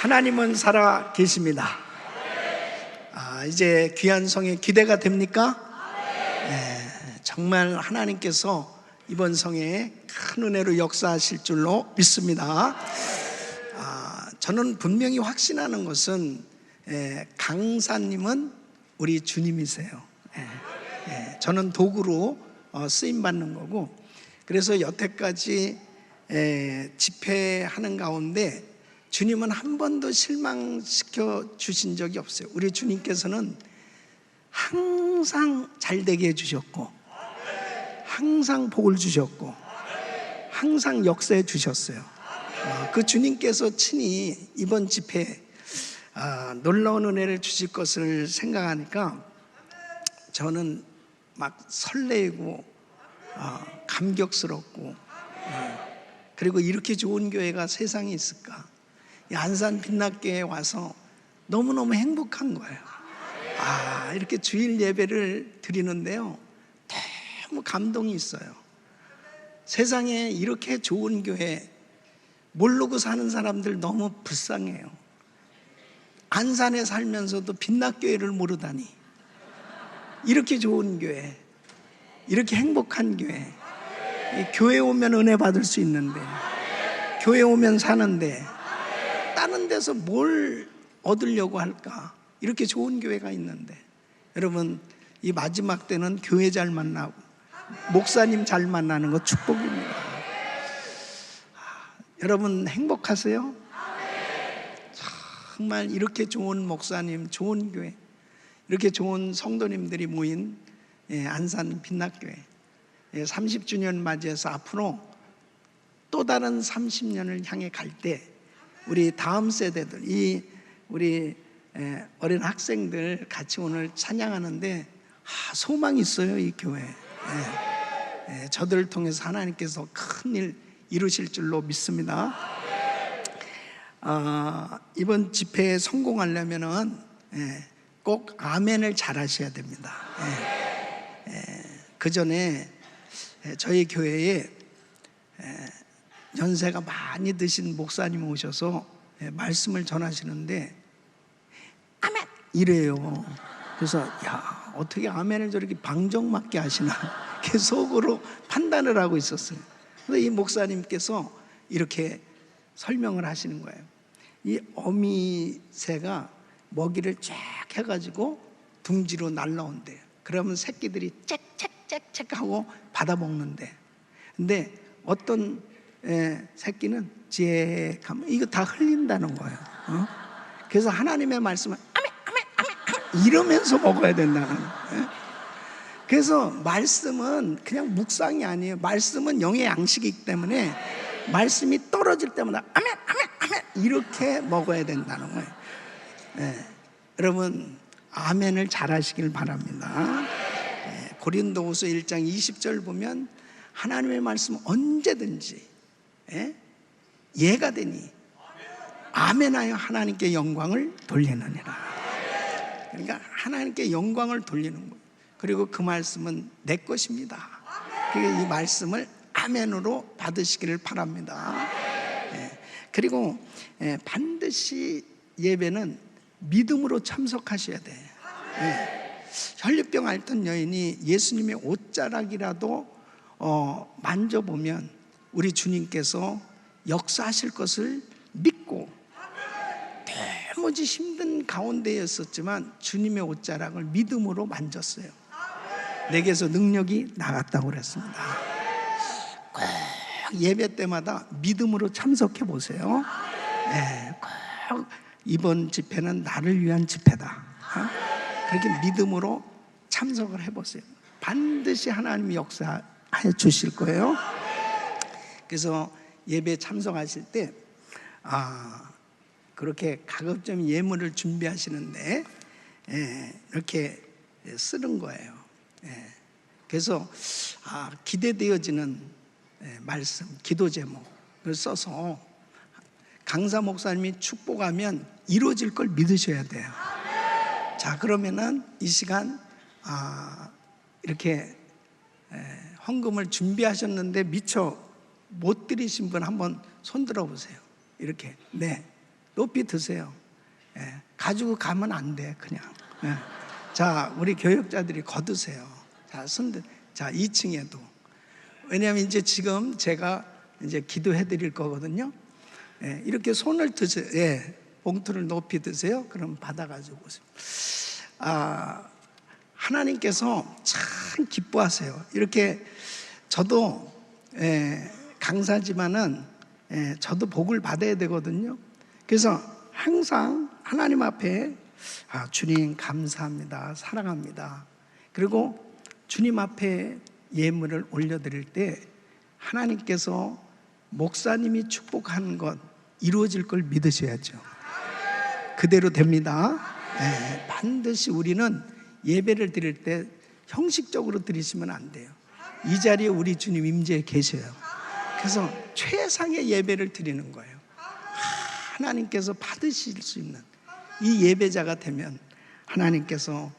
하나님은 살아 계십니다. 이제 귀한 성에 기대가 됩니까? 정말 하나님께서 이번 성에 큰 은혜로 역사하실 줄로 믿습니다. 저는 분명히 확신하는 것은 강사님은 우리 주님이세요. 저는 도구로 쓰임받는 거고, 그래서 여태까지 집회하는 가운데 주님은 한 번도 실망시켜 주신 적이 없어요. 우리 주님께서는 항상 잘되게 해주셨고, 항상 복을 주셨고, 항상 역사해 주셨어요. 그 주님께서 친히 이번 집회에 놀라운 은혜를 주실 것을 생각하니까 저는 막 설레고 감격스럽고, 그리고 이렇게 좋은 교회가 세상에 있을까? 이 안산 빛납교회에 와서 너무너무 행복한 거예요. 이렇게 주일 예배를 드리는데요, 너무 감동이 있어요. 세상에 이렇게 좋은 교회 모르고 사는 사람들 너무 불쌍해요. 안산에 살면서도 빛납교회를 모르다니. 이렇게 좋은 교회, 이렇게 행복한 교회, 교회 오면 은혜 받을 수 있는데, 교회 오면 사는데 다른 데서 뭘 얻으려고 할까? 이렇게 좋은 교회가 있는데, 여러분, 이 마지막 때는 교회 잘 만나고 목사님 잘 만나는 거 축복입니다. 여러분 행복하세요? 정말 이렇게 좋은 목사님, 좋은 교회, 이렇게 좋은 성도님들이 모인 안산 빛납교회 30주년 맞이해서 앞으로 또 다른 30년을 향해 갈 때 우리 다음 세대들, 우리 어린 학생들 같이 오늘 찬양하는데 소망이 있어요. 이 교회 저들을 통해서 하나님께서 큰 일 이루실 줄로 믿습니다. 이번 집회에 성공하려면은 꼭 아멘을 잘 하셔야 됩니다. 그 전에 저희 교회에 연세가 많이 드신 목사님 오셔서 말씀을 전하시는데 아멘 이래요. 그래서 야, 어떻게 아멘을 저렇게 방정맞게 하시나 속으로 판단을 하고 있었어요. 근데 이 목사님께서 이렇게 설명을 하시는 거예요. 이 어미새가 먹이를 쫙 해가지고 둥지로 날라온대요. 그러면 새끼들이 짹짹짹짹 하고 받아먹는데, 근데 어떤 새끼는 짹하면 이거 다 흘린다는 거예요. 그래서 하나님의 말씀을 아멘 아멘 아멘 아멘 이러면서 먹어야 된다는 거예요. 그래서 말씀은 그냥 묵상이 아니에요. 말씀은 영의 양식이기 때문에 말씀이 떨어질 때마다 아멘 아멘 아멘 이렇게 먹어야 된다는 거예요. 여러분 아멘을 잘 하시길 바랍니다. 고린도후서 1장 20절 보면 하나님의 말씀은 언제든지 예가 되니 아멘하여 하나님께 영광을 돌리느니라. 그러니까 하나님께 영광을 돌리는 거예요. 그리고 그 말씀은 내 것입니다. 그러니까 이 말씀을 아멘으로 받으시기를 바랍니다. 그리고 반드시 예배는 믿음으로 참석하셔야 돼요. 혈류병 앓던 여인이 예수님의 옷자락이라도 만져보면 우리 주님께서 역사하실 것을 믿고, 도무지 힘든 가운데였었지만 주님의 옷자락을 믿음으로 만졌어요. 내게서 능력이 나갔다고 그랬습니다. 꼭 예배 때마다 믿음으로 참석해 보세요. 꼭 이번 집회는 나를 위한 집회다. 그렇게 믿음으로 참석을 해보세요. 반드시 하나님이 역사해 주실 거예요. 그래서 예배 참석하실 때 그렇게 가급적 예물을 준비하시는데 이렇게 쓰는 거예요. 그래서 기대되어지는 말씀, 기도 제목을 써서 강사 목사님이 축복하면 이루어질 걸 믿으셔야 돼요. 자, 그러면은 이 시간 이렇게 헌금을 준비하셨는데 미처 못 드리신 분 한번 손 들어 보세요. 이렇게. 네, 높이 드세요. 예, 가지고 가면 안 돼, 그냥. 예. 자, 우리 교역자들이 거두세요. 자, 자, 2층에도. 왜냐하면 이제 지금 제가 이제 기도해 드릴 거거든요. 예, 이렇게 손을 드세요. 예, 봉투를 높이 드세요. 그럼 받아가지고 오세요. 하나님께서 참 기뻐하세요. 이렇게 저도 강사지만은 저도 복을 받아야 되거든요. 그래서 항상 하나님 앞에 주님 감사합니다, 사랑합니다. 그리고 주님 앞에 예물을 올려드릴 때 하나님께서 목사님이 축복하는 것 이루어질 걸 믿으셔야죠. 그대로 됩니다. 반드시 우리는 예배를 드릴 때 형식적으로 드리시면 안 돼요. 이 자리에 우리 주님 임재해 계셔요. 그래서 최상의 예배를 드리는 거예요. 하나님께서 받으실 수 있는 이 예배자가 되면 하나님께서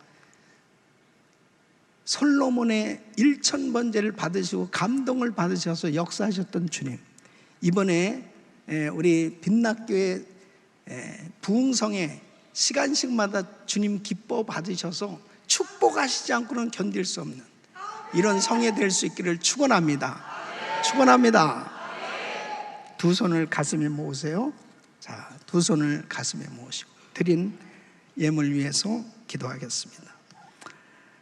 솔로몬의 1000번제를 받으시고 감동을 받으셔서 역사하셨던 주님, 이번에 우리 빛락교회 부흥성에 시간씩마다 주님 기뻐 받으셔서 축복하시지 않고는 견딜 수 없는 이런 성에 될 수 있기를 축원합니다. 축원합니다. 두 손을 가슴에 모으세요. 자, 두 손을 가슴에 모으시고 드린 예물 위해서 기도하겠습니다.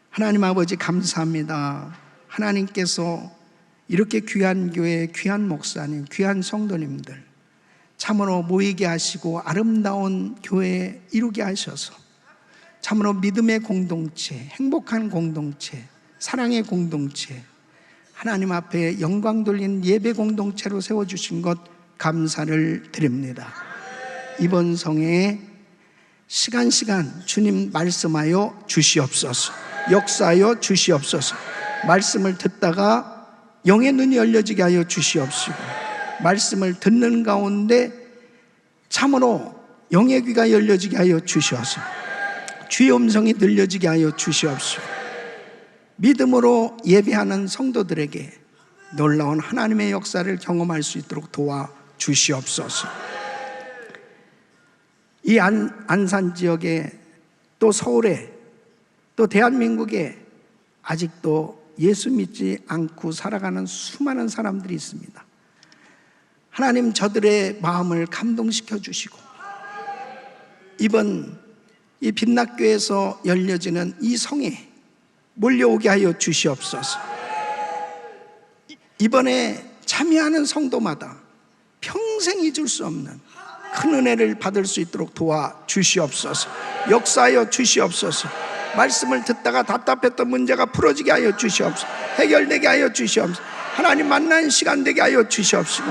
하나님 아버지 감사합니다. 하나님께서 이렇게 귀한 교회, 귀한 목사님, 귀한 성도님들 참으로 모이게 하시고 아름다운 교회 이루게 하셔서 참으로 믿음의 공동체, 행복한 공동체, 사랑의 공동체, 하나님 앞에 영광 돌린 예배 공동체로 세워주신 것 감사를 드립니다. 이번 성에 시간 주님 말씀하여 주시옵소서. 역사하여 주시옵소서. 말씀을 듣다가 영의 눈이 열려지게 하여 주시옵시고, 말씀을 듣는 가운데 참으로 영의 귀가 열려지게 하여 주시옵소서. 주의 음성이 들려지게 하여 주시옵시고, 믿음으로 예배하는 성도들에게 놀라운 하나님의 역사를 경험할 수 있도록 도와 주시옵소서. 이 안산 지역에 또 서울에 또 대한민국에 아직도 예수 믿지 않고 살아가는 수많은 사람들이 있습니다. 하나님, 저들의 마음을 감동시켜 주시고 이번 이 빛락교에서 열려지는 이 성에 몰려오게 하여 주시옵소서. 이번에 참여하는 성도마다 평생 잊을 수 없는 큰 은혜를 받을 수 있도록 도와 주시옵소서. 역사하여 주시옵소서. 말씀을 듣다가 답답했던 문제가 풀어지게 하여 주시옵소서. 해결되게 하여 주시옵소서. 하나님 만나는 시간 되게 하여 주시옵시고,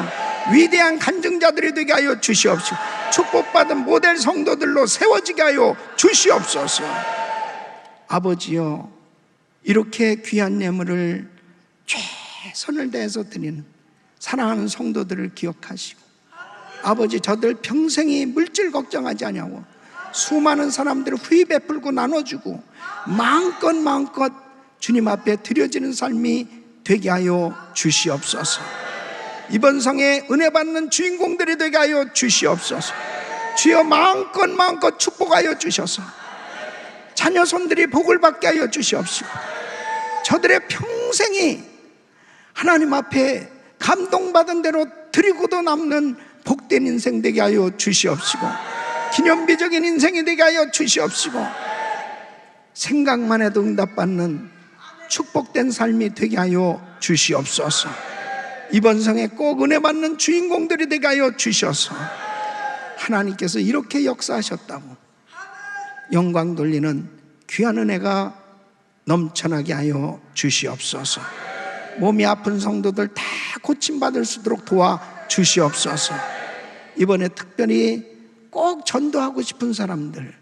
위대한 간증자들이 되게 하여 주시옵시고, 축복받은 모델 성도들로 세워지게 하여 주시옵소서. 아버지여, 이렇게 귀한 예물을 최선을 다해서 드리는 사랑하는 성도들을 기억하시고, 아버지, 저들 평생이 물질 걱정하지 아니하고 수많은 사람들을 후히 베풀고 나눠주고 마음껏 주님 앞에 드려지는 삶이 되게 하여 주시옵소서. 이번 성에 은혜 받는 주인공들이 되게 하여 주시옵소서. 주여, 마음껏 축복하여 주셔서 자녀 손들이 복을 받게 하여 주시옵시고, 저들의 평생이 하나님 앞에 감동받은 대로 드리고도 남는 복된 인생 되게 하여 주시옵시고, 기념비적인 인생이 되게 하여 주시옵시고, 생각만 해도 응답받는 축복된 삶이 되게 하여 주시옵소서. 이번 성에 꼭 은혜 받는 주인공들이 되게 하여 주셔서 하나님께서 이렇게 역사하셨다고 영광 돌리는 귀한 은혜가 넘쳐나게 하여 주시옵소서. 몸이 아픈 성도들 다 고침받을 수 있도록 도와 주시옵소서. 이번에 특별히 꼭 전도하고 싶은 사람들,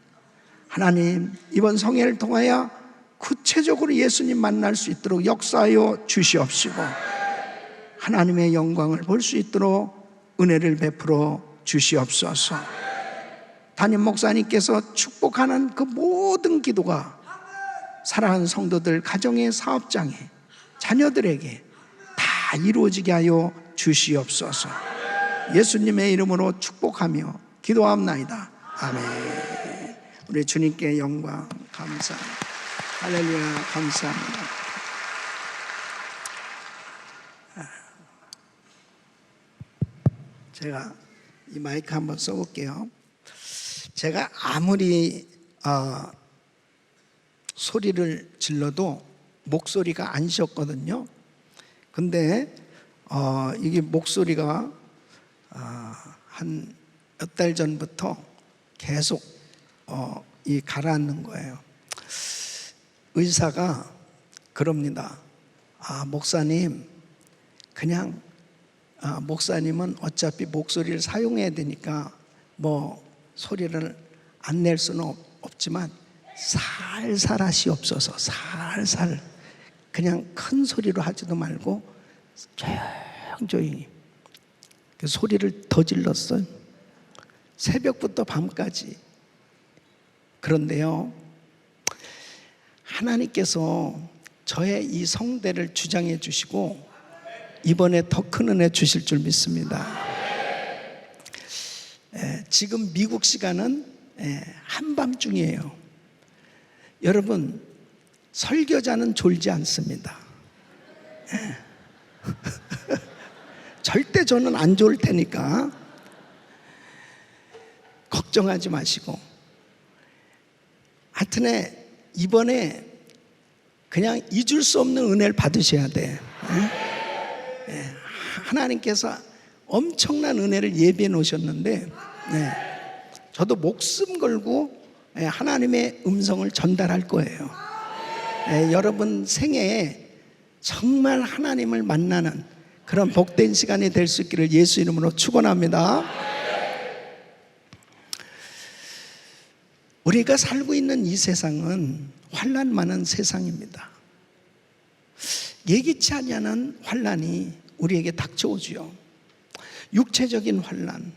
하나님, 이번 성회를 통하여 구체적으로 예수님 만날 수 있도록 역사하여 주시옵시고, 하나님의 영광을 볼 수 있도록 은혜를 베풀어 주시옵소서. 담임 목사님께서 축복하는 그 모든 기도가 사랑하는 성도들 가정의 사업장에 자녀들에게 다 이루어지게 하여 주시옵소서. 예수님의 이름으로 축복하며 기도합나이다. 아멘. 우리 주님께 영광 감사. 할렐루야. 감사합니다. 제가 이 마이크 한번 써볼게요. 제가 아무리 소리를 질러도 목소리가 안 쉬었거든요. 근데 이게 목소리가 한 몇 달 전부터 계속 이 가라앉는 거예요. 의사가 그럽니다. 목사님, 그냥 목사님은 어차피 목소리를 사용해야 되니까 뭐 소리를 안 낼 수는 없지만 살살 하시옵소서. 살살, 그냥 큰 소리로 하지도 말고 조용히. 그 소리를 더 질렀어요. 새벽부터 밤까지. 그런데요, 하나님께서 저의 이 성대를 주장해 주시고 이번에 더 큰 은혜 주실 줄 믿습니다. 지금 미국 시간은 한밤중이에요. 여러분, 설교자는 졸지 않습니다. 절대 저는 안 좋을 테니까 걱정하지 마시고, 하여튼 이번에 그냥 잊을 수 없는 은혜를 받으셔야 돼. 하나님께서 엄청난 은혜를 예비해 놓으셨는데, 저도 목숨 걸고 하나님의 음성을 전달할 거예요. 여러분 생애에 정말 하나님을 만나는 그런 복된 시간이 될 수 있기를 예수 이름으로 축원합니다. 우리가 살고 있는 이 세상은 환난 많은 세상입니다. 예기치 아니하는 환난이 우리에게 닥쳐오지요. 육체적인 환난,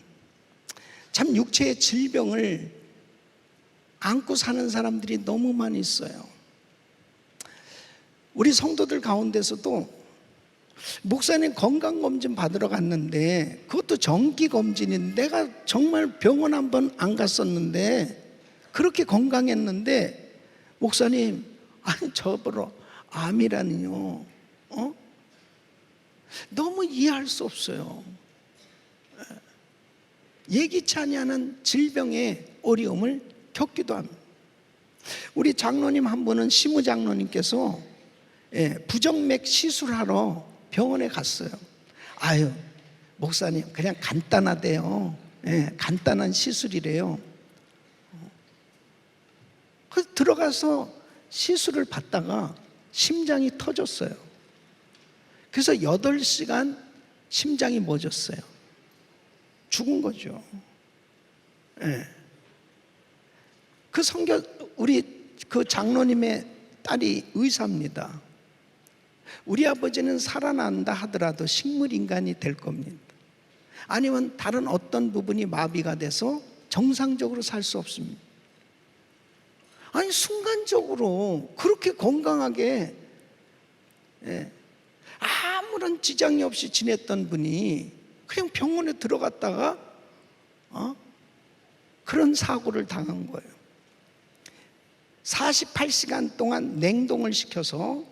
참 육체의 질병을 안고 사는 사람들이 너무 많이 있어요. 우리 성도들 가운데서도 목사님 건강검진 받으러 갔는데, 그것도 정기검진인데 내가 정말 병원 한번 안 갔었는데 그렇게 건강했는데, 목사님, 아니 저보러 암이라니요. 너무 이해할 수 없어요. 예기치 아니하는 질병의 어려움을 겪기도 합니다. 우리 장로님 한 분은 시무 장로님께서 부정맥 시술하러 병원에 갔어요. 아유, 목사님, 그냥 간단하대요. 간단한 시술이래요. 그래서 들어가서 시술을 받다가 심장이 터졌어요. 그래서 8시간 심장이 멎었어요. 죽은 거죠. 그 우리 그 장로님의 딸이 의사입니다. 우리 아버지는 살아난다 하더라도 식물인간이 될 겁니다. 아니면 다른 어떤 부분이 마비가 돼서 정상적으로 살 수 없습니다. 아니 순간적으로 그렇게 건강하게 아무런 지장이 없이 지냈던 분이 그냥 병원에 들어갔다가 그런 사고를 당한 거예요. 48시간 동안 냉동을 시켜서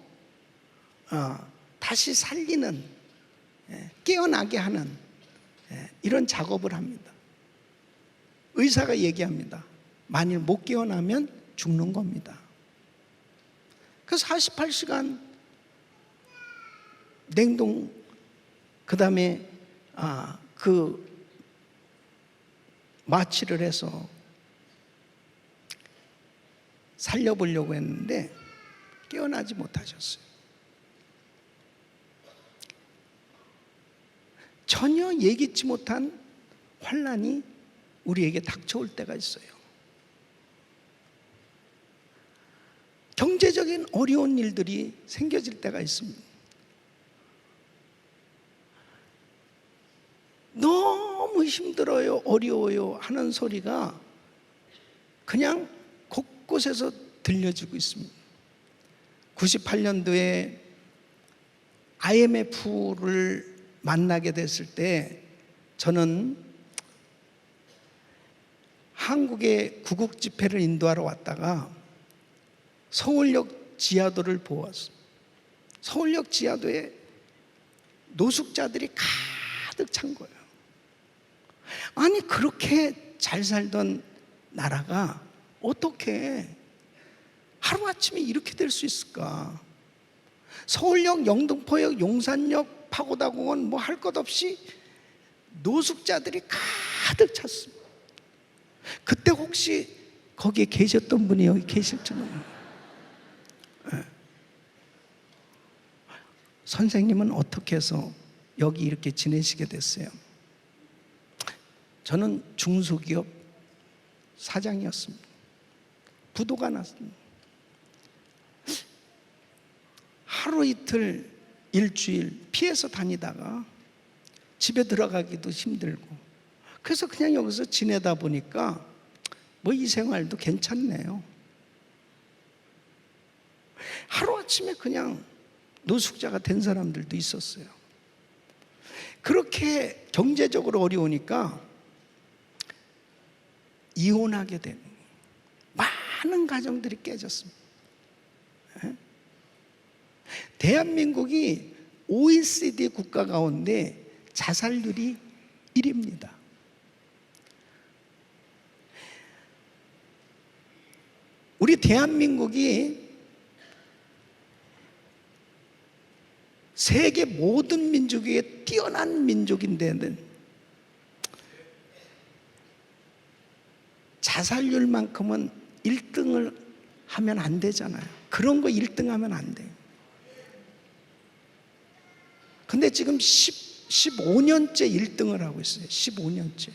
다시 살리는, 깨어나게 하는 이런 작업을 합니다. 의사가 얘기합니다. 만일 못 깨어나면 죽는 겁니다. 그 48시간 냉동, 그 다음에 그 마취를 해서 살려보려고 했는데 깨어나지 못하셨어요. 전혀 예기치 못한 환난이 우리에게 닥쳐올 때가 있어요. 경제적인 어려운 일들이 생겨질 때가 있습니다. 너무 힘들어요, 어려워요 하는 소리가 그냥 곳곳에서 들려지고 있습니다. 98년도에 IMF를 만나게 됐을 때 저는 한국에 구국 집회를 인도하러 왔다가 서울역 지하도를 보았어. 서울역 지하도에 노숙자들이 가득 찬 거예요. 아니 그렇게 잘 살던 나라가 어떻게 하루아침에 이렇게 될 수 있을까? 서울역, 영등포역, 용산역, 파고다공원 뭐 할 것 없이 노숙자들이 가득 찼습니다. 그때 혹시 거기에 계셨던 분이 여기 계실지 모르겠어요. 선생님은 어떻게 해서 여기 이렇게 지내시게 됐어요? 저는 중소기업 사장이었습니다. 부도가 났습니다. 하루 이틀 일주일 피해서 다니다가 집에 들어가기도 힘들고, 그래서 그냥 여기서 지내다 보니까 뭐 이 생활도 괜찮네요. 하루아침에 그냥 노숙자가 된 사람들도 있었어요. 그렇게 경제적으로 어려우니까 이혼하게 되는 많은 가정들이 깨졌습니다. 대한민국이 OECD 국가 가운데 자살률이 1위입니다. 우리 대한민국이 세계 모든 민족 중에 뛰어난 민족인데 자살률만큼은 1등을 하면 안 되잖아요. 그런 거 1등 하면 안 돼요. 근데 지금 15년째 1등을 하고 있어요. 15년째.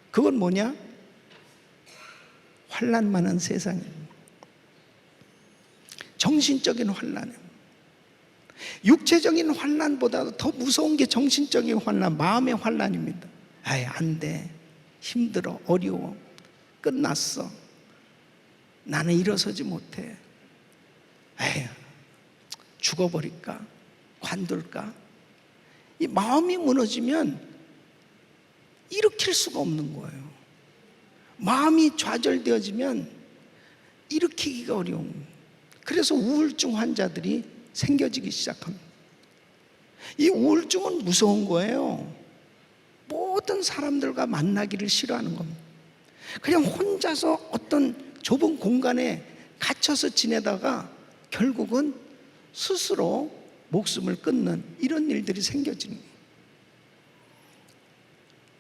그건 뭐냐? 환난 많은 세상입니다. 정신적인 환난이에요. 육체적인 환난보다도 더 무서운 게 정신적인 환난, 마음의 환난입니다. 아이, 안 돼. 힘들어. 어려워. 끝났어. 나는 일어서지 못해. 에휴, 죽어버릴까? 관둘까? 이 마음이 무너지면 일으킬 수가 없는 거예요. 마음이 좌절되어지면 일으키기가 어려운 거예요. 그래서 우울증 환자들이 생겨지기 시작합니다. 이 우울증은 무서운 거예요. 모든 사람들과 만나기를 싫어하는 겁니다. 그냥 혼자서 어떤 좁은 공간에 갇혀서 지내다가 결국은 스스로 목숨을 끊는 이런 일들이 생겨지는 거예요.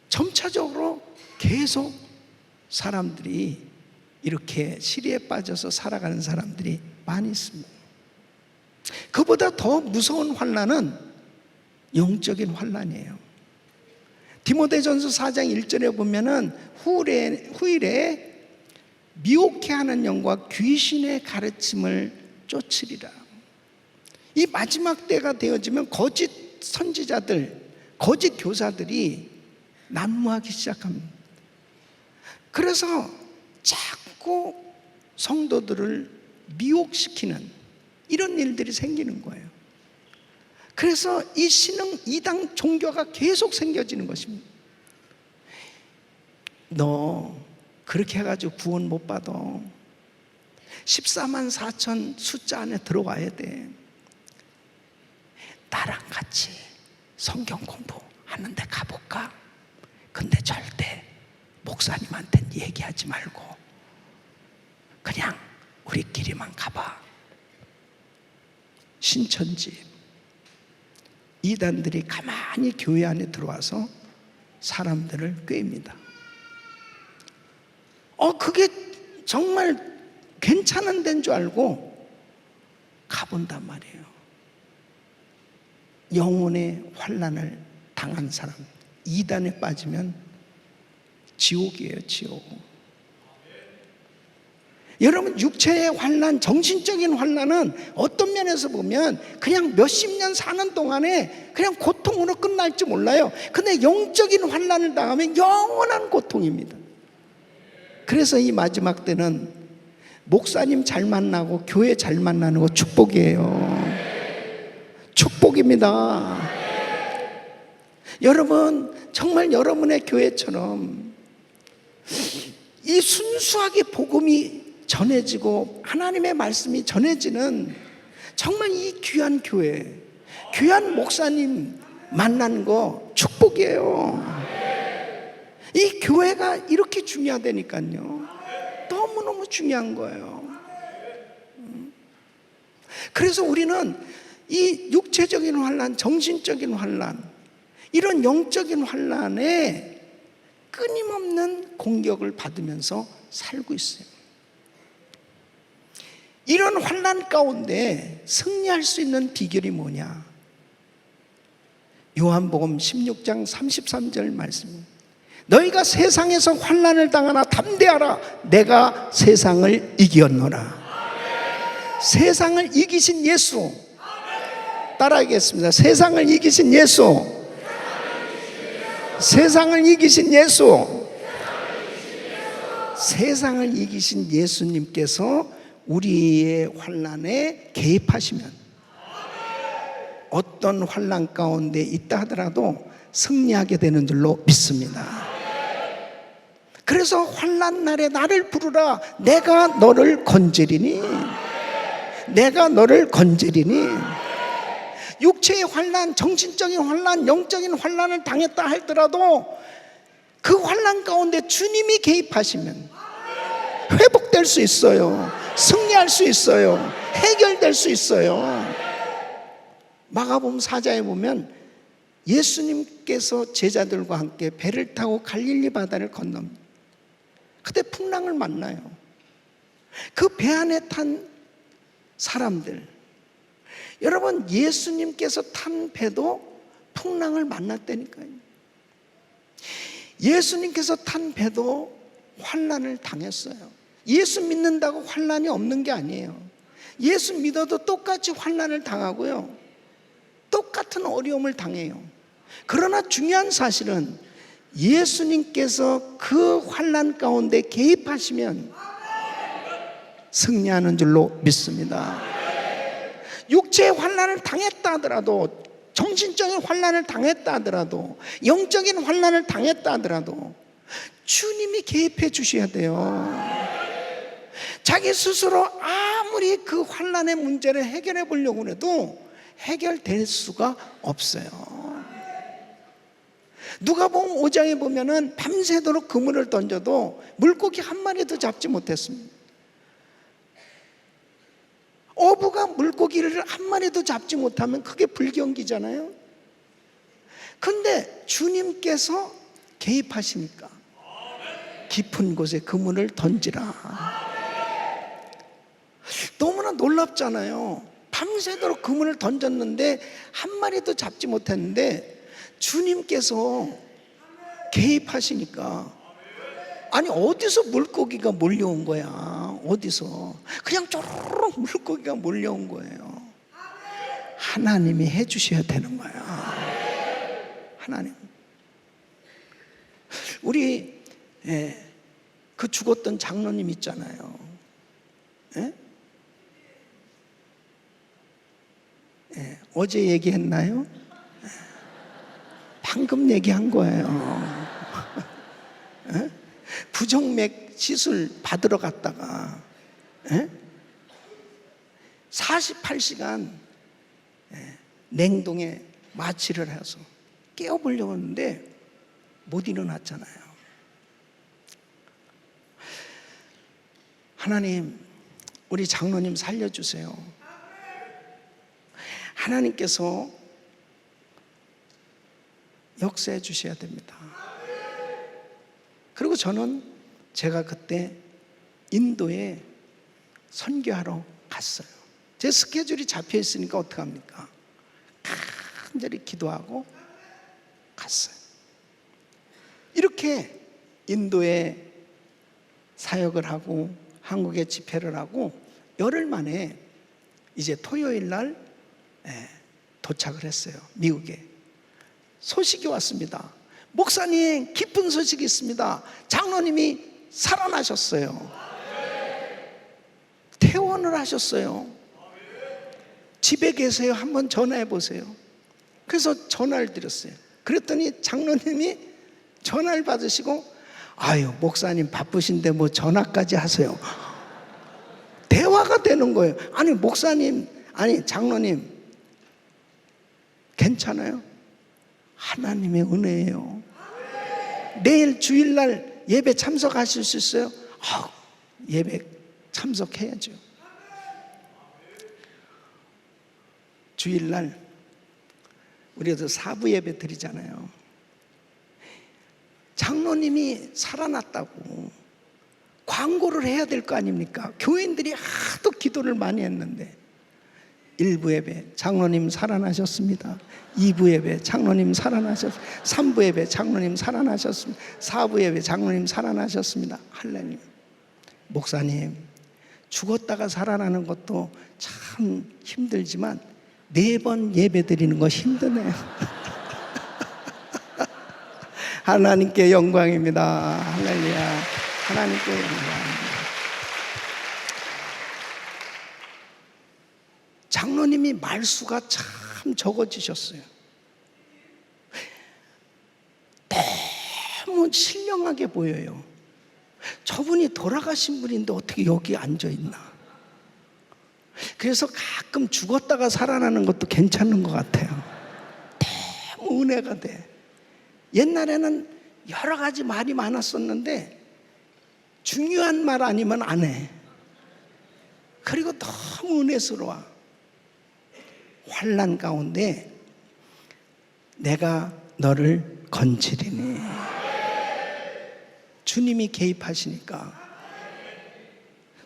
점차적으로 계속 사람들이 이렇게 시리에 빠져서 살아가는 사람들이 많이 있습니다. 그보다 더 무서운 환난은 영적인 환난이에요. 디모데전서 4장 1절에 보면은 후일에 미혹해하는 영과 귀신의 가르침을 쫓으리라. 이 마지막 때가 되어지면 거짓 선지자들, 거짓 교사들이 난무하기 시작합니다. 그래서 자꾸 성도들을 미혹시키는 이런 일들이 생기는 거예요. 그래서 이 신흥 이당 종교가 계속 생겨지는 것입니다. 너 그렇게 해가지고 구원 못 받아. 14만 4천 숫자 안에 들어와야 돼. 나랑 같이 성경 공부하는 데 가볼까? 근데 절대 목사님한테는 얘기하지 말고 그냥 우리끼리만 가봐. 신천지 이단들이 가만히 교회 안에 들어와서 사람들을 꿰입니다. 그게 정말 괜찮은 데인 줄 알고 가본단 말이에요. 영혼의 환난을 당한 사람, 이단에 빠지면 지옥이에요, 지옥. 여러분, 육체의 환난, 정신적인 환난은 어떤 면에서 보면 그냥 몇십 년 사는 동안에 그냥 고통으로 끝날지 몰라요. 근데 영적인 환난을 당하면 영원한 고통입니다. 그래서 이 마지막 때는 목사님 잘 만나고 교회 잘 만나는 거 축복이에요. 축복입니다. 여러분, 정말 여러분의 교회처럼 이 순수하게 복음이 전해지고 하나님의 말씀이 전해지는 정말 이 귀한 교회, 귀한 목사님 만난 거 축복이에요. 이 교회가 이렇게 중요하다니까요. 너무너무 중요한 거예요. 그래서 우리는 이 육체적인 환난, 정신적인 환난, 이런 영적인 환난에 끊임없는 공격을 받으면서 살고 있어요. 이런 환난 가운데 승리할 수 있는 비결이 뭐냐? 요한복음 16장 33절 말씀입니다. 너희가 세상에서 환난을 당하나 담대하라. 내가 세상을 이겼노라. 세상을 이기신 예수. 따라하겠습니다. 세상을 이기신 예수. 세상을 이기신 예수. 세상을 이기신 예수님께서 우리의 환난에 개입하시면 어떤 환난 가운데 있다 하더라도 승리하게 되는 줄로 믿습니다. 그래서 환난 날에 나를 부르라. 내가 너를 건지리니. 내가 너를 건지리니. 육체의 환난, 정신적인 환난, 영적인 환난을 당했다 할지라도 그 환난 가운데 주님이 개입하시면 회복될 수 있어요. 승리할 수 있어요. 해결될 수 있어요. 마가복음 4장에 보면 예수님께서 제자들과 함께 배를 타고 갈릴리 바다를 건넙니다. 그때 풍랑을 만나요. 그 배 안에 탄 사람들, 여러분, 예수님께서 탄 배도 풍랑을 만났다니까요. 예수님께서 탄 배도 환난을 당했어요. 예수 믿는다고 환난이 없는 게 아니에요. 예수 믿어도 똑같이 환난을 당하고요, 똑같은 어려움을 당해요. 그러나 중요한 사실은 예수님께서 그 환난 가운데 개입하시면 승리하는 줄로 믿습니다. 육체의 환난을 당했다 하더라도, 정신적인 환난을 당했다 하더라도, 영적인 환난을 당했다 하더라도 주님이 개입해 주셔야 돼요. 자기 스스로 아무리 그 환난의 문제를 해결해 보려고 해도 해결될 수가 없어요. 누가복음 5장에 보면은 밤새도록 그물을 던져도 물고기 한 마리도 잡지 못했습니다. 어부가 물고기를 한 마리도 잡지 못하면 그게 불경기잖아요. 근데 주님께서 개입하시니까 깊은 곳에 그물을 던지라. 너무나 놀랍잖아요. 밤새도록 그물을 던졌는데 한 마리도 잡지 못했는데 주님께서 개입하시니까, 아니 어디서 물고기가 몰려온 거야? 어디서? 그냥 쪼르륵 물고기가 몰려온 거예요. 하나님이 해주셔야 되는 거야. 하나님. 우리 그 죽었던 장로님 있잖아요. 어제 얘기했나요? 방금 얘기한 거예요. 부정맥 시술 받으러 갔다가 48시간 냉동에 마취를 해서 깨워보려고 했는데 못 일어났잖아요. 하나님, 우리 장로님 살려주세요. 하나님께서 역사해 주셔야 됩니다. 그리고 저는 제가 그때 인도에 선교하러 갔어요. 제 스케줄이 잡혀 있으니까 어떡합니까? 간절히 기도하고 갔어요. 이렇게 인도에 사역을 하고 한국에 집회를 하고 열흘 만에 이제 토요일 날 도착을 했어요. 미국에. 소식이 왔습니다. 목사님, 기쁜 소식이 있습니다. 장로님이 살아나셨어요. 퇴원을 하셨어요. 집에 계세요? 한번 전화해 보세요. 그래서 전화를 드렸어요. 그랬더니 장로님이 전화를 받으시고, 아유, 목사님 바쁘신데 뭐 전화까지 하세요. 대화가 되는 거예요. 아니, 목사님, 아니, 장로님, 괜찮아요? 하나님의 은혜예요. 내일 주일날 예배 참석하실 수 있어요? 예배 참석해야죠. 주일날 우리도 사부 예배 드리잖아요. 장로님이 살아났다고 광고를 해야 될 거 아닙니까? 교인들이 하도 기도를 많이 했는데 1부 예배 장로님 살아나셨습니다. 2부 예배 장로님 살아나셨습니다. 3부 예배 장로님 살아나셨습니다. 4부 예배 장로님 살아나셨습니다. 할렐루야. 목사님, 죽었다가 살아나는 것도 참 힘들지만 4번 예배 드리는 거 힘드네요. 하나님께 영광입니다. 할렐루야. 하나님께 영광입니다. 장로님이 말수가 참 적어지셨어요. 너무 신령하게 보여요. 저분이 돌아가신 분인데 어떻게 여기 앉아있나. 그래서 가끔 죽었다가 살아나는 것도 괜찮은 것 같아요. 너무 은혜가 돼. 옛날에는 여러 가지 말이 많았었는데 중요한 말 아니면 안 해. 그리고 너무 은혜스러워. 환난 가운데 내가 너를 건지리니. 주님이 개입하시니까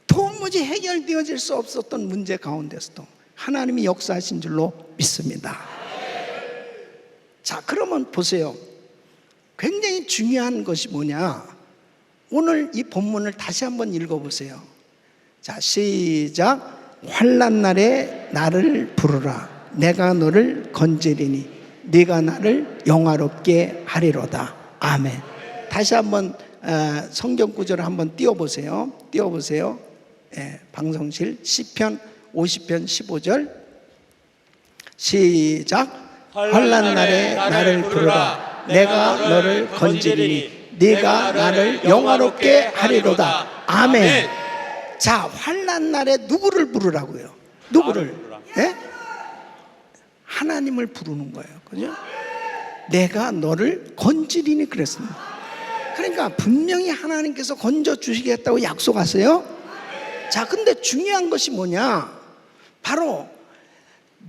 도무지 해결되어질 수 없었던 문제 가운데서도 하나님이 역사하신 줄로 믿습니다. 자, 그러면 보세요. 굉장히 중요한 것이 뭐냐? 오늘 이 본문을 다시 한번 읽어보세요. 자, 시작. 환난 날에 나를 부르라. 내가 너를 건지리니 네가 나를 영화롭게 하리로다. 아멘. 다시 한번 성경 구절을 한번 띄워보세요. 띄워보세요. 방송실 시편 50편 15절 시작. 환난 날에 나를 부르라. 내가 너를 건지리니 네가 나를 영화롭게 하리로다. 아멘. 자, 환난 날에 누구를 부르라고요? 누구를? 예? 하나님을 부르는 거예요. 그죠? 내가 너를 건지리니 그랬습니다. 그러니까 분명히 하나님께서 건져 주시겠다고 약속하세요. 자, 근데 중요한 것이 뭐냐? 바로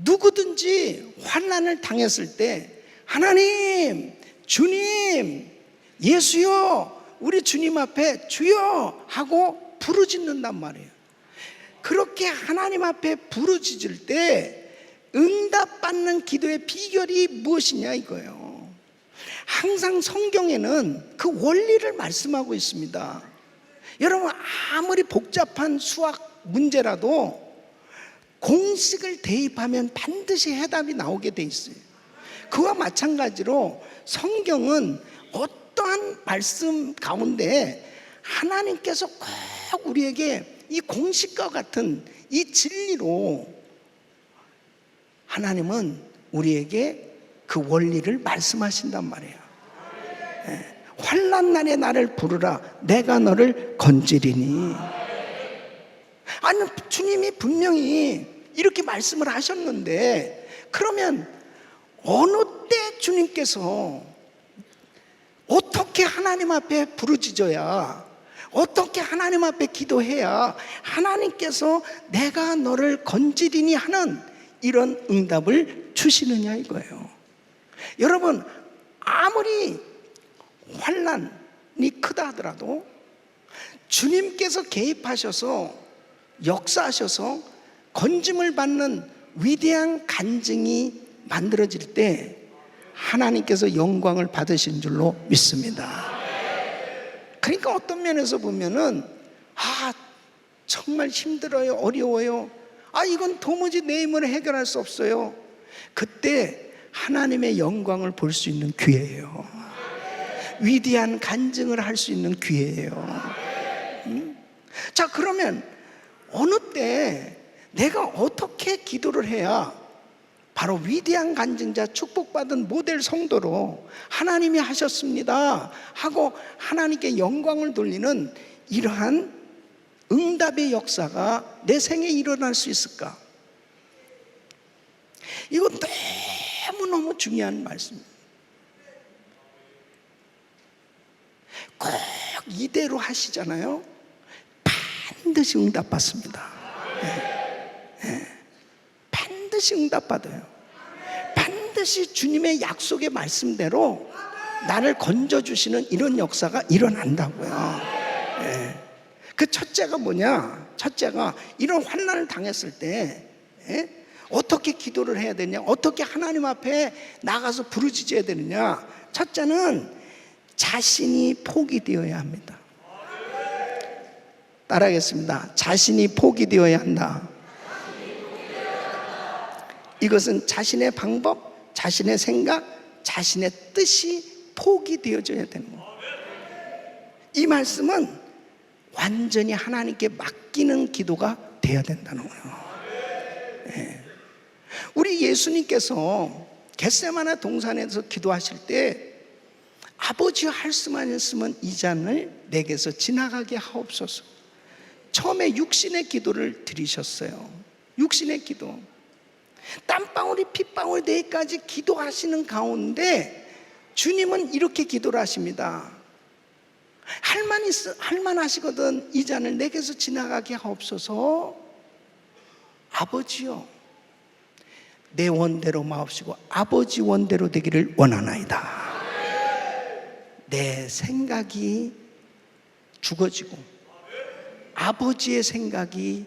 누구든지 환난을 당했을 때 하나님, 주님, 예수여, 우리 주님 앞에 주여 하고 부르짖는단 말이에요. 그렇게 하나님 앞에 부르짖을 때 응답받는 기도의 비결이 무엇이냐 이거예요. 항상 성경에는 그 원리를 말씀하고 있습니다. 여러분, 아무리 복잡한 수학 문제라도 공식을 대입하면 반드시 해답이 나오게 돼 있어요. 그와 마찬가지로 성경은 어떠한 말씀 가운데 하나님께서 꼭 우리에게 이 공식과 같은 이 진리로 하나님은 우리에게 그 원리를 말씀하신단 말이에요. 환난 날에 나를 부르라. 내가 너를 건지리니. 아니, 주님이 분명히 이렇게 말씀을 하셨는데 그러면 어느 때 주님께서 어떻게 하나님 앞에 부르짖어야, 어떻게 하나님 앞에 기도해야 하나님께서 내가 너를 건지리니 하는 이런 응답을 주시느냐 이거예요. 여러분, 아무리 환난이 크다 하더라도 주님께서 개입하셔서 역사하셔서 건짐을 받는 위대한 간증이 만들어질 때 하나님께서 영광을 받으신 줄로 믿습니다. 그러니까 어떤 면에서 보면은 정말 힘들어요, 어려워요, 이건 도무지 내 힘으로 해결할 수 없어요. 그때 하나님의 영광을 볼 수 있는 기회예요. 위대한 간증을 할 수 있는 기회예요. 자, 그러면 어느 때 내가 어떻게 기도를 해야 바로 위대한 간증자, 축복받은 모델 성도로 하나님이 하셨습니다 하고 하나님께 영광을 돌리는 이러한 응답의 역사가 내 생에 일어날 수 있을까? 이건 너무너무 중요한 말씀입니다. 꼭 이대로 하시잖아요. 반드시 응답받습니다. 반드시 응답받아요. 반드시 주님의 약속의 말씀대로 나를 건져주시는 이런 역사가 일어난다고요. 그 첫째가 뭐냐? 첫째가 이런 환난을 당했을 때 어떻게 기도를 해야 되냐? 어떻게 하나님 앞에 나가서 부르짖어야 되느냐? 첫째는 자신이 포기되어야 합니다. 따라하겠습니다. 자신이 포기되어야 한다. 이것은 자신의 방법, 자신의 생각, 자신의 뜻이 포기되어져야 되는 거예요. 이 말씀은 완전히 하나님께 맡기는 기도가 되어야 된다는 거예요. 우리 예수님께서 겟세마네 동산에서 기도하실 때 아버지여 할 수만 있으면 이 잔을 내게서 지나가게 하옵소서. 처음에 육신의 기도를 드리셨어요. 육신의 기도. 땀방울이 핏방울 내일까지 기도하시는 가운데 주님은 이렇게 기도를 하십니다. 할만하시거든 이 잔을 내게서 지나가게 하옵소서. 아버지여 내 원대로 마옵시고 아버지 원대로 되기를 원하나이다. 내 생각이 죽어지고 아버지의 생각이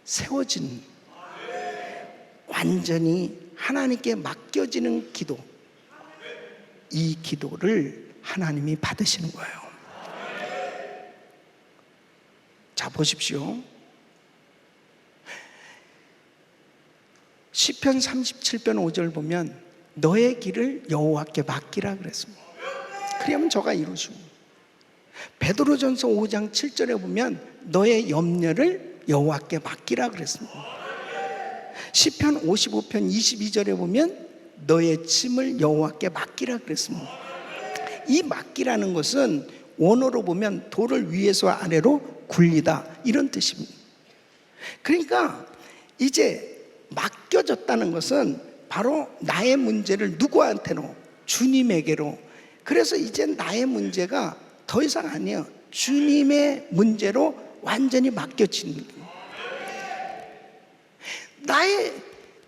세워진 완전히 하나님께 맡겨지는 기도, 이 기도를 하나님이 받으시는 거예요. 자 보십시오. 시편 37편 5절 보면 너의 길을 여호와께 맡기라 그랬습니다. 그러면 저가 이루시고, 베드로전서 5장 7절에 보면 너의 염려를 여호와께 맡기라 그랬습니다. 시편 55편 22절에 보면 너의 짐을 여호와께 맡기라 그랬습니다. 이 맡기라는 것은 원어로 보면 돌을 위에서 아래로 굴리다 이런 뜻입니다. 그러니까 이제 맡겨졌다는 것은 바로 나의 문제를 누구한테로? 주님에게로. 그래서 이제 나의 문제가 더 이상 아니에요. 주님의 문제로 완전히 맡겨지는 거예요.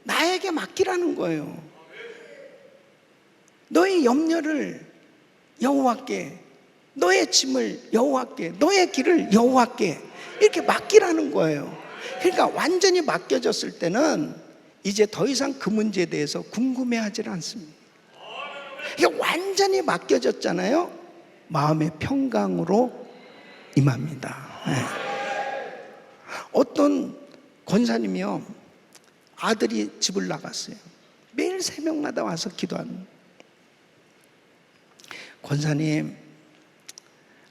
나에게 맡기라는 거예요. 너의 염려를 여호와께, 너의 짐을 여호와께, 너의 길을 여호와께 이렇게 맡기라는 거예요. 그러니까 완전히 맡겨졌을 때는 이제 더 이상 그 문제에 대해서 궁금해하지 않습니다. 이게 완전히 맡겨졌잖아요. 마음의 평강으로 임합니다. 어떤 권사님이요, 아들이 집을 나갔어요. 매일 새벽마다 와서 기도하는. 권사님,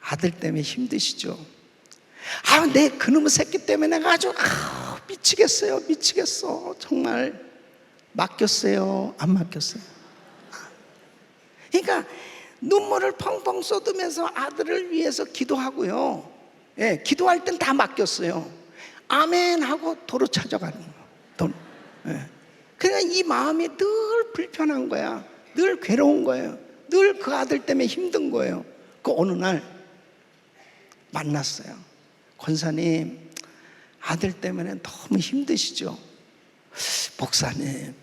아들 때문에 힘드시죠? 내 그놈의 새끼 때문에 내가 아주 미치겠어요. 미치겠어. 정말 맡겼어요? 안 맡겼어요? 그러니까 눈물을 펑펑 쏟으면서 아들을 위해서 기도하고요. 기도할 땐 다 맡겼어요. 아멘 하고 도로 찾아가는 거예요. 그러니까 이 마음이 늘 불편한 거야. 늘 괴로운 거예요. 늘 그 아들 때문에 힘든 거예요. 그 어느 날 만났어요. 권사님, 아들 때문에 너무 힘드시죠? 목사님,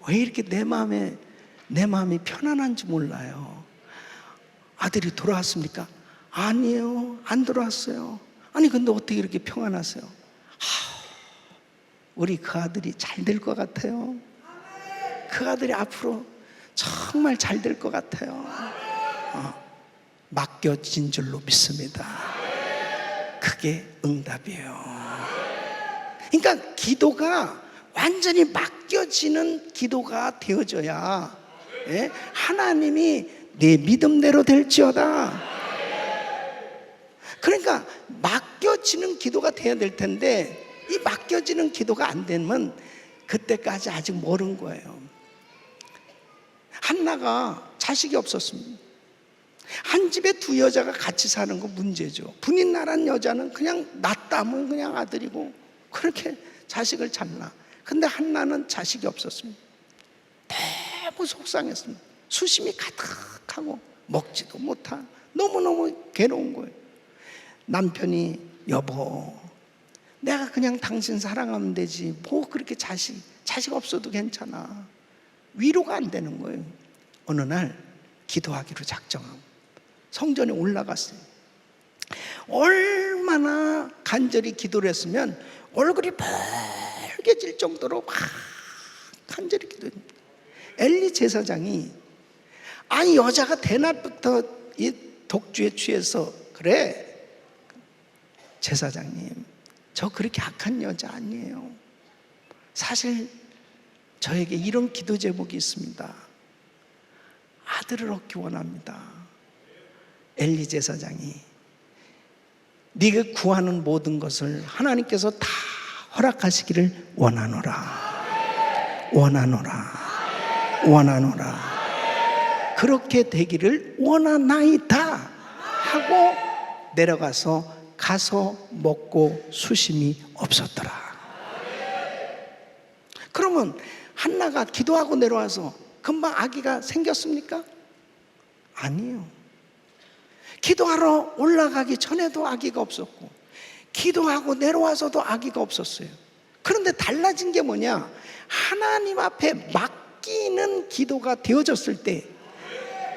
왜 이렇게 내 마음이 편안한지 몰라요. 아들이 돌아왔습니까? 아니에요, 안 돌아왔어요. 아니 근데 어떻게 이렇게 평안하세요? 우리 그 아들이 잘 될 것 같아요. 그 아들이 앞으로 정말 잘 될 것 같아요. 맡겨진 줄로 믿습니다. 그게 응답이에요. 그러니까 기도가 완전히 맡겨지는 기도가 되어져야 하나님이 내 믿음대로 될지어다. 그러니까 맡겨지는 기도가 되어야 될 텐데 이 맡겨지는 기도가 안 되면 그때까지 아직 모르는 거예요. 한나가 자식이 없었습니다. 한 집에 두 여자가 같이 사는 거 문제죠. 분인 나란 여자는 그냥 낳다면 그냥 아들이고 그렇게 자식을 잡나. 근데 한나는 자식이 없었습니다. 너무 속상했습니다. 수심이 가득하고 먹지도 못하고 너무너무 괴로운 거예요. 남편이 여보, 내가 그냥 당신 사랑하면 되지 뭐 그렇게 자식 없어도 괜찮아. 위로가 안 되는 거예요. 어느 날 기도하기로 작정하고 성전에 올라갔어요. 얼마나 간절히 기도를 했으면 얼굴이 빨개질 정도로 막 간절히 기도했습니다. 엘리 제사장이 아니 여자가 대낮부터 이 독주에 취해서 그래 제사장님 저 그렇게 악한 여자 아니에요. 사실 저에게 이런 기도 제목이 있습니다. 아들을 얻기 원합니다. 엘리 제사장이 네가 구하는 모든 것을 하나님께서 다 허락하시기를 원하노라. 그렇게 되기를 원하나이다 하고 내려가서 가서 먹고 수심이 없었더라. 그러면 한나가 기도하고 내려와서 금방 아기가 생겼습니까? 아니에요. 기도하러 올라가기 전에도 아기가 없었고 기도하고 내려와서도 아기가 없었어요. 그런데 달라진 게 뭐냐? 하나님 앞에 맡기는 기도가 되어졌을 때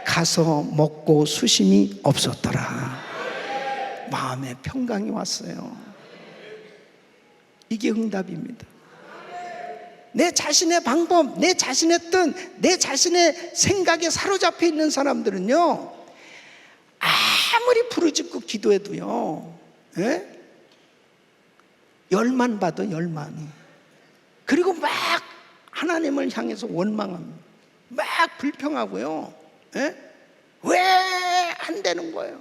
가서 먹고 수심이 없었더라. 마음에 평강이 왔어요. 이게 응답입니다. 내 자신의 방법, 내 자신의 뜻, 내 자신의 생각에 사로잡혀 있는 사람들은요 아무리 부르짖고 기도해도요 열만 받아 열만. 그리고 막 하나님을 향해서 원망합니다. 막 불평하고요 왜 안 되는 거예요?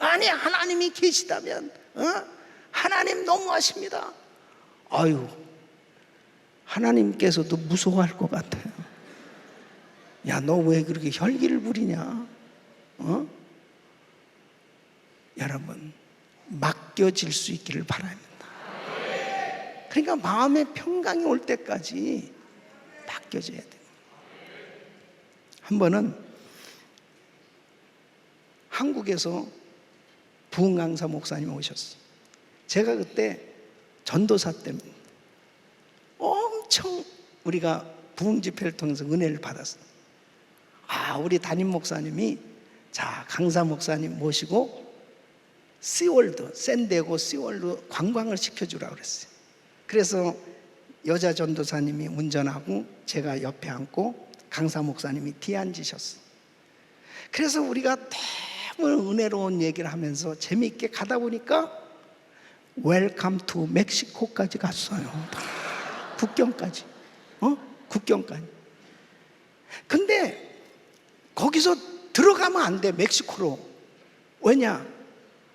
아니 하나님이 계시다면 하나님 너무하십니다. 아유 하나님께서도 무서워할 것 같아요. 야, 너 왜 그렇게 혈기를 부리냐? 여러분 맡겨질 수 있기를 바랍니다. 그러니까 마음의 평강이 올 때까지 맡겨져야 돼요. 한 번은 한국에서 부흥강사 목사님 오셨어요. 제가 그때 전도사 때문에 엄청 우리가 부흥 집회를 통해서 은혜를 받았어요. 우리 담임 목사님이 자 강사 목사님 모시고 시월드 샌디에고 시월드 관광을 시켜주라고 그랬어요. 그래서 여자 전도사님이 운전하고 제가 옆에 앉고 강사 목사님이 뒤에 앉으셨어요. 그래서 우리가 너무 은혜로운 얘기를 하면서 재미있게 가다 보니까 웰컴 투 멕시코까지 갔어요. 국경까지. 국경까지. 근데 거기서 들어가면 안 돼, 멕시코로. 왜냐?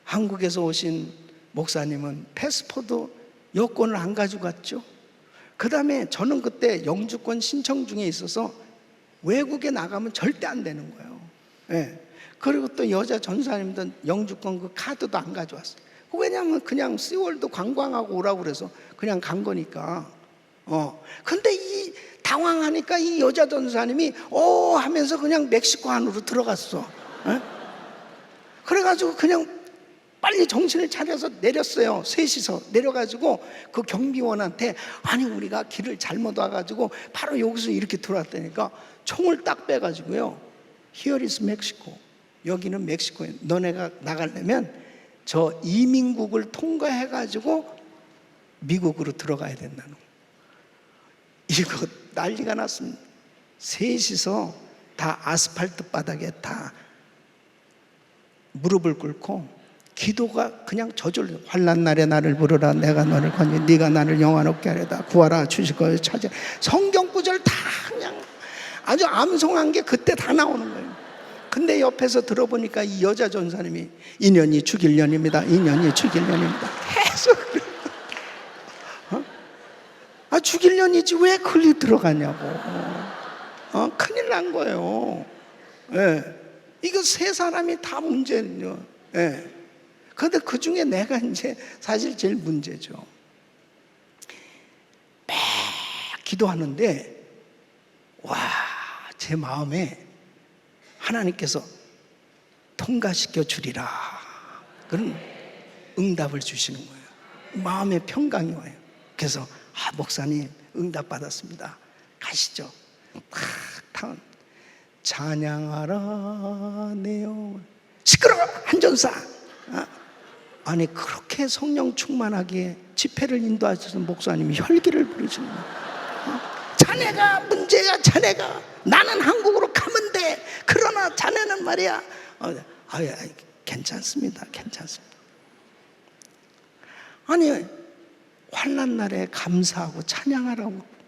한국에서 오신 목사님은 패스포드 여권을 안 가지고 갔죠. 그 다음에 저는 그때 영주권 신청 중에 있어서 외국에 나가면 절대 안 되는 거예요. 네. 그리고 또 여자 전사님도 영주권 그 카드도 안 가져왔어요. 왜냐하면 그냥 시월드 관광하고 오라고 그래서 그냥 간 거니까. 근데 이 당황하니까 이 여자 전사님이 하면서 그냥 멕시코 안으로 들어갔어. 네? 그래가지고 그냥 빨리 정신을 차려서 내렸어요. 셋이서 내려가지고 그 경비원한테 아니 우리가 길을 잘못 와가지고 바로 여기서 이렇게 들어왔다니까 총을 딱 빼가지고요. Here is Mexico. 여기는 멕시코에 너네가 나가려면 저 이민국을 통과해가지고 미국으로 들어가야 된다는 거. 이거 난리가 났습니다. 셋이서 다 아스팔트 바닥에 다 무릎을 꿇고 기도가 그냥 저절로 환난 날에 나를 부르라 내가 너를 건지 네가 나를 영화롭게 하려다 구하라 주실 것을 찾아. 성경 구절 다 그냥 아주 암송한 게 그때 다 나오는 거예요. 근데 옆에서 들어보니까 이 여자 전사님이 인연이 죽일 년입니다. 인연이 죽일 년입니다. 계속 죽일 년이지 왜 거기 들어가냐고. 큰일 난 거예요. 예. 이거 세 사람이 다 문제예요. 예. 그런데 그 중에 내가 이제 사실 제일 문제죠. 매 기도하는데, 와, 제 마음에 하나님께서 통과시켜 주리라, 그런 응답을 주시는 거예요. 마음의 평강이 와요. 그래서 목사님 응답 받았습니다, 가시죠. 탁 찬양하라 내 영혼. 시끄러워 한전사. 아니 그렇게 성령 충만하게 집회를 인도하셔서 목사님이 혈기를 부리시는 거예요. 자네가 문제야. 자네가 나는 한국으로 가면 돼. 그러나 자네는 말이야. 괜찮습니다. 괜찮습니다. 아니 환난 날에 감사하고 찬양하라고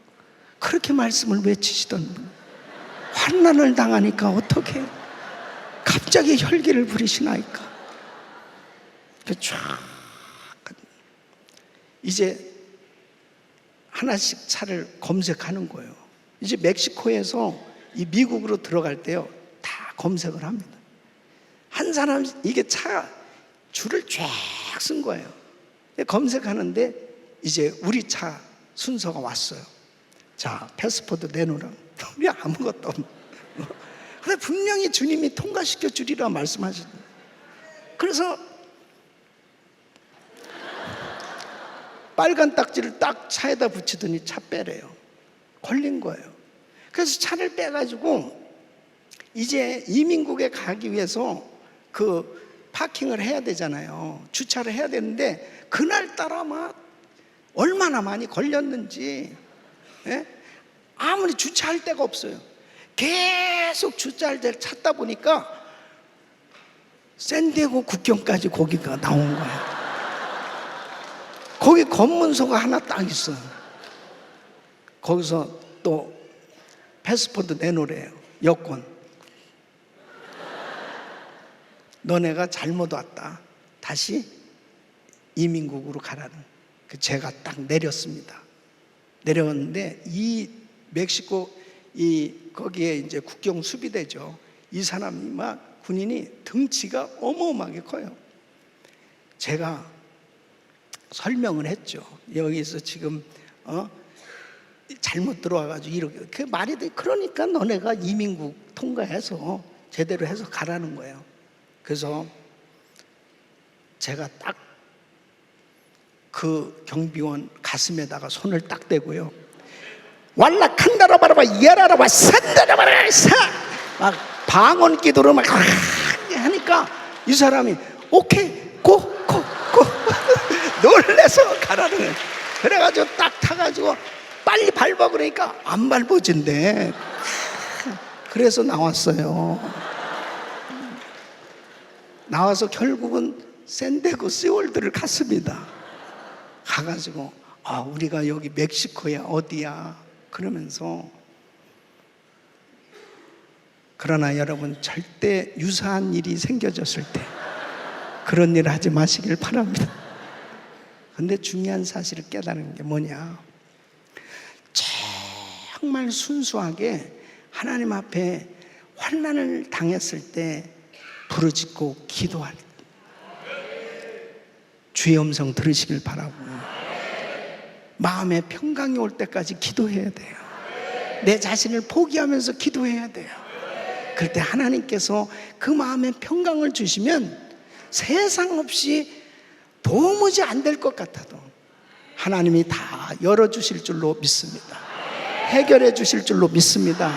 그렇게 말씀을 외치시던 분, 환난을 당하니까 어떻게 갑자기 혈기를 부리시나이까. 쫙 이제 하나씩 차를 검색하는 거예요. 이제 멕시코에서 이 미국으로 들어갈 때요, 다 검색을 합니다. 한 사람 이게 차 줄을 쫙 쓴 거예요. 검색하는데 이제 우리 차 순서가 왔어요. 자, 패스포드 내놓으라고. 우리 아무것도 없는. 근데 분명히 주님이 통과시켜 주리라 말씀하셨어요. 그래서 빨간 딱지를 딱 차에다 붙이더니 차 빼래요. 걸린 거예요. 그래서 차를 빼가지고 이제 이민국에 가기 위해서 그 파킹을 해야 되잖아요. 주차를 해야 되는데 그날따라 막 얼마나 많이 걸렸는지, 예? 아무리 주차할 데가 없어요. 계속 주차할 데를 찾다 보니까 샌디에고 국경까지 거기가 나온 거예요. 거기 검문소가 하나 딱 있어요. 거기서 또 패스포드 내놓으래요. 여권. 너네가 잘못 왔다. 다시 이민국으로 가라는. 제가 딱 내렸습니다. 내려왔는데 이 멕시코 거기에 이제 국경 수비대죠. 이 사람이 막 군인이 등치가 어마어마하게 커요. 제가 설명을 했죠. 여기서 지금 잘못 들어와가지고 이렇게 그 말이 돼. 그러니까 너네가 이민국 통과해서 제대로 해서 가라는 거예요. 그래서 제가 딱 그 경비원 가슴에다가 손을 딱 대고요. 왈라 칸다라 바라바 이야라라바 산다라바라 사 막 방언 기도를 막 하니까 이 사람이 오케이 고 놀래서 가라는 거예요. 그래가지고 딱 타가지고 빨리 밟아 그러니까 안 밟아진대. 그래서 나왔어요. 나와서 결국은 샌디에고 시월드를 갔습니다. 가가지고 우리가 여기 멕시코야 어디야 그러면서, 그러나 여러분 절대 유사한 일이 생겨졌을 때 그런 일을 하지 마시길 바랍니다. 근데 중요한 사실을 깨달은 게 뭐냐, 정말 순수하게 하나님 앞에 환난을 당했을 때 부르짖고 기도할 주의 음성 들으시길 바라고, 마음에 평강이 올 때까지 기도해야 돼요. 내 자신을 포기하면서 기도해야 돼요. 그럴 때 하나님께서 그 마음에 평강을 주시면 세상 없이 도무지 안 될 것 같아도 하나님이 다 열어주실 줄로 믿습니다. 해결해 주실 줄로 믿습니다.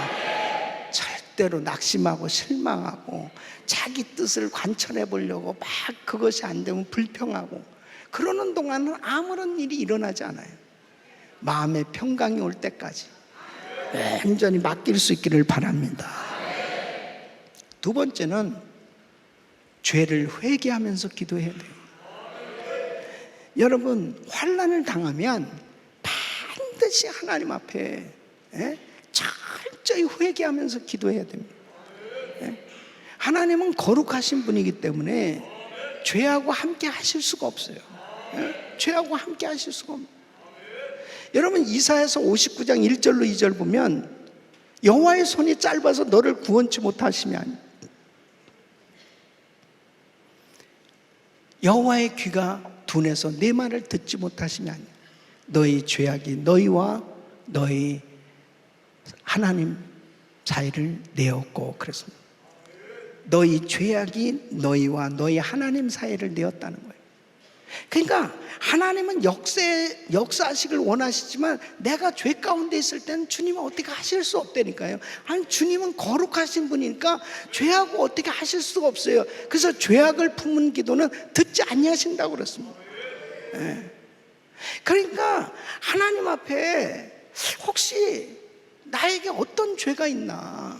절대로 낙심하고 실망하고 자기 뜻을 관철해 보려고 막 그것이 안 되면 불평하고 그러는 동안은 아무런 일이 일어나지 않아요. 마음의 평강이 올 때까지 온전히 맡길 수 있기를 바랍니다. 두 번째는 죄를 회개하면서 기도해야 돼요. 여러분 환난을 당하면 반드시 하나님 앞에 철저히 회개하면서 기도해야 됩니다. 하나님은 거룩하신 분이기 때문에 죄하고 함께 하실 수가 없어요. 죄하고 함께 하실 수가 없어요. 여러분 이사야서 59장 1절로 2절 보면 여호와의 손이 짧아서 너를 구원치 못하시면, 여호와의 귀가 둔해서 내 말을 듣지 못하시면, 너희 죄악이 너희와 너희 하나님 사이를 내었고, 그래서 너희 죄악이 너희와 너희 하나님 사이를 내었다는 거예요. 그러니까 하나님은 역사하시길 원하시지만 내가 죄 가운데 있을 때는 주님은 어떻게 하실 수 없다니까요. 아니, 주님은 거룩하신 분이니까 죄하고 어떻게 하실 수가 없어요. 그래서 죄악을 품은 기도는 듣지 아니하신다고 그랬습니다. 네. 그러니까 하나님 앞에 혹시 나에게 어떤 죄가 있나,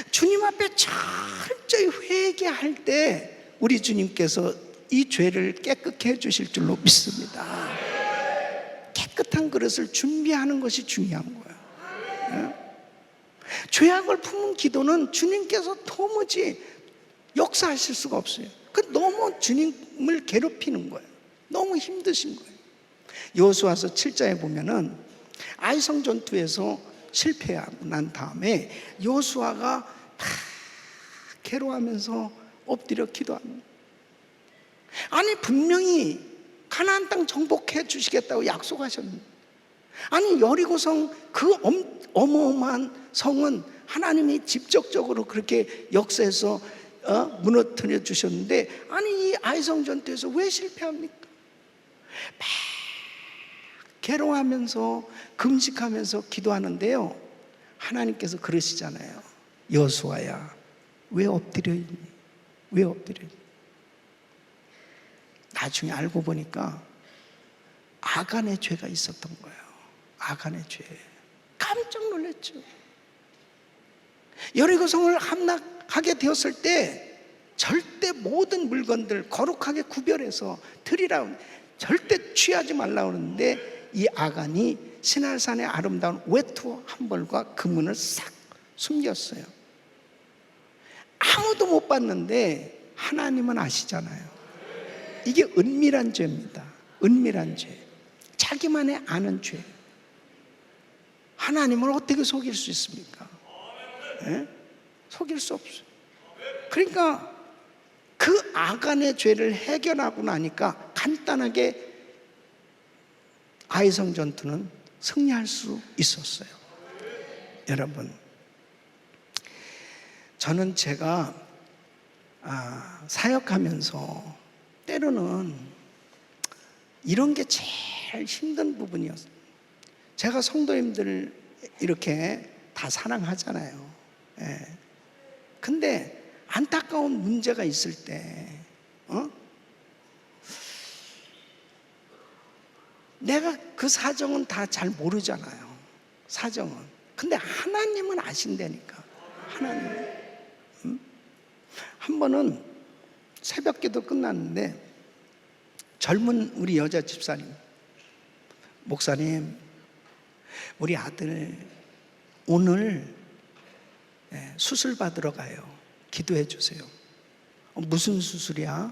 주님 앞에 철저히 회개할 때 우리 주님께서 이 죄를 깨끗게 해주실 줄로 믿습니다. 깨끗한 그릇을 준비하는 것이 중요한 거예요. 죄악을 품은 기도는 주님께서 도무지 역사하실 수가 없어요. 너무 주님을 괴롭히는 거예요. 너무 힘드신 거예요. 여호수아서 7장에 보면은 아이성 전투에서 실패하고 난 다음에 여호수아가 막 괴로워하면서 엎드려 기도하는 거예요. 아니, 분명히 가나안 땅 정복해 주시겠다고 약속하셨는데, 아니, 여리고성 그 어마어마한 성은 하나님이 직접적으로 그렇게 역사해서 무너뜨려 주셨는데, 아니, 이 아이성 전투에서 왜 실패합니까? 막 괴로워하면서 금식하면서 기도하는데요, 하나님께서 그러시잖아요. 여호수아야, 왜 엎드려 있니? 왜 엎드려 있니? 나중에 알고 보니까 아간의 죄가 있었던 거예요. 아간의 죄. 깜짝 놀랐죠. 여리고성을 함락하게 되었을 때 절대 모든 물건들 거룩하게 구별해서 드리라, 절대 취하지 말라고 그러는데, 이 아간이 시날산의 아름다운 외투 한 벌과 금은을 싹 숨겼어요. 아무도 못 봤는데 하나님은 아시잖아요. 이게 은밀한 죄입니다. 은밀한 죄. 자기만의 아는 죄. 하나님을 어떻게 속일 수 있습니까? 네? 속일 수 없어요. 그러니까 그 아간의 죄를 해결하고 나니까 간단하게 아이성 전투는 승리할 수 있었어요. 여러분, 저는 제가 사역하면서 때로는 이런 게 제일 힘든 부분이었어요. 제가 성도님들 이렇게 다 사랑하잖아요. 근데 안타까운 문제가 있을 때 내가 그 사정은 다 잘 모르잖아요. 사정은. 근데 하나님은 아신다니까. 하나님은. 한 번은 새벽기도 끝났는데 젊은 우리 여자 집사님, 목사님, 우리 아들 오늘 수술 받으러 가요. 기도해 주세요. 무슨 수술이야?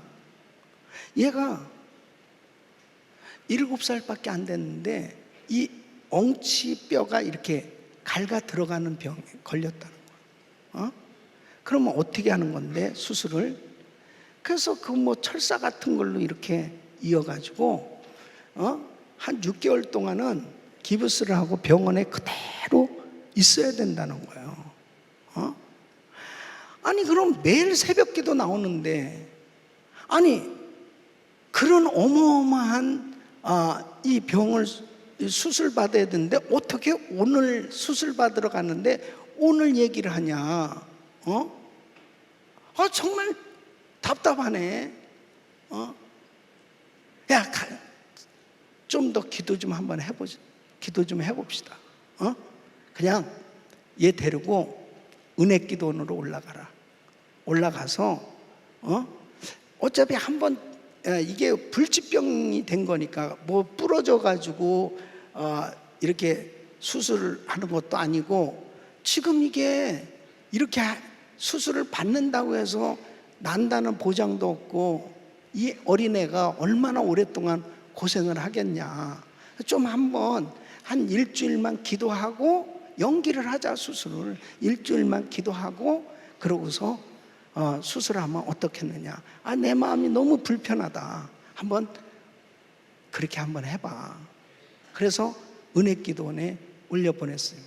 얘가 7살밖에 안 됐는데 이 엉치뼈가 이렇게 갈가 들어가는 병에 걸렸다는 거야. 그러면 어떻게 하는 건데, 수술을? 그래서 그 뭐 철사 같은 걸로 이렇게 이어가지고 한 6개월 동안은 기부스를 하고 병원에 그대로 있어야 된다는 거예요. 아니, 그럼 매일 새벽기도 나오는데, 아니, 그런 어마어마한 이 병을 수술 받아야 되는데 어떻게 오늘 수술 받으러 갔는데 오늘 얘기를 하냐? 정말 답답하네. 야, 좀 더 기도 좀 한번 해보자. 기도 좀 해봅시다. 그냥 얘 데리고 은혜기도원으로 올라가라. 올라가서 어차피 한번 이게 불치병이 된 거니까 뭐 부러져 가지고 이렇게 수술을 하는 것도 아니고, 지금 이게 이렇게 수술을 받는다고 해서 난다는 보장도 없고, 이 어린애가 얼마나 오랫동안 고생을 하겠냐. 좀 한번 한 일주일만 기도하고 연기를 하자. 수술을 일주일만 기도하고 그러고서 수술하면 어떻겠느냐. 내 마음이 너무 불편하다. 한번 그렇게 한번 해봐. 그래서 은혜기도원에 올려보냈어요.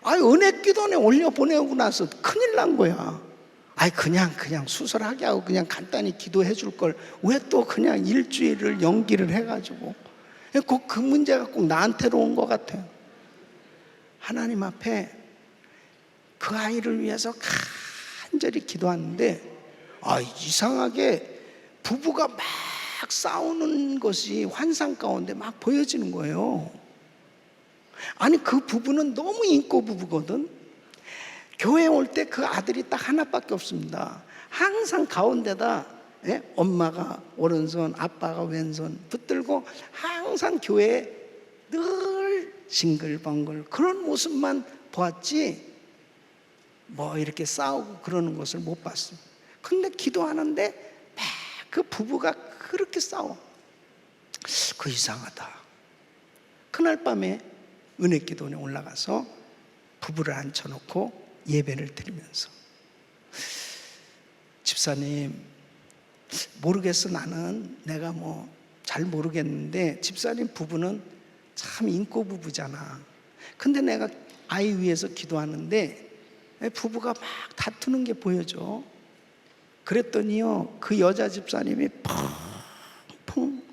은혜기도원에 올려보내고 나서 큰일 난 거야. 그냥 수술하게 하고 그냥 간단히 기도해 줄 걸 왜 또 그냥 일주일을 연기를 해가지고. 꼭 그 문제가 꼭 나한테로 온 것 같아요. 하나님 앞에 그 아이를 위해서 간절히 기도하는데 이상하게 부부가 막 싸우는 것이 환상 가운데 막 보여지는 거예요. 그 부부는 너무 인고 부부거든. 교회 올 때 그 아들이 딱 하나밖에 없습니다. 항상 가운데다 엄마가 오른손 아빠가 왼손 붙들고 항상 교회에 늘 싱글벙글 그런 모습만 보았지 이렇게 싸우고 그러는 것을 못 봤어요. 근데 기도하는데 그 부부가 그렇게 싸워. 이상하다. 그날 밤에 은혜기도원에 올라가서 부부를 앉혀놓고 예배를 드리면서 집사님 모르겠어. 나는 내가 잘 모르겠는데 집사님 부부는 참 인고 부부잖아. 근데 내가 아이 위해서 기도하는데 부부가 막 다투는 게 보여져. 그랬더니요 그 여자 집사님이 펑펑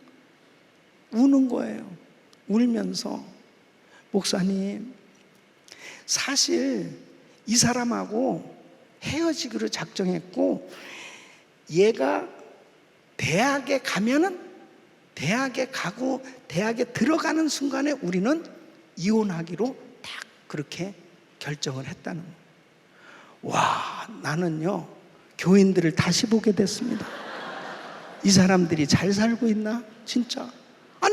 우는 거예요. 울면서 목사님 사실 이 사람하고 헤어지기로 작정했고 얘가 대학에 가면은 대학에 가고 대학에 들어가는 순간에 우리는 이혼하기로 딱 그렇게 결정을 했다는 거예요. 와, 나는요 교인들을 다시 보게 됐습니다. 이 사람들이 잘 살고 있나? 진짜.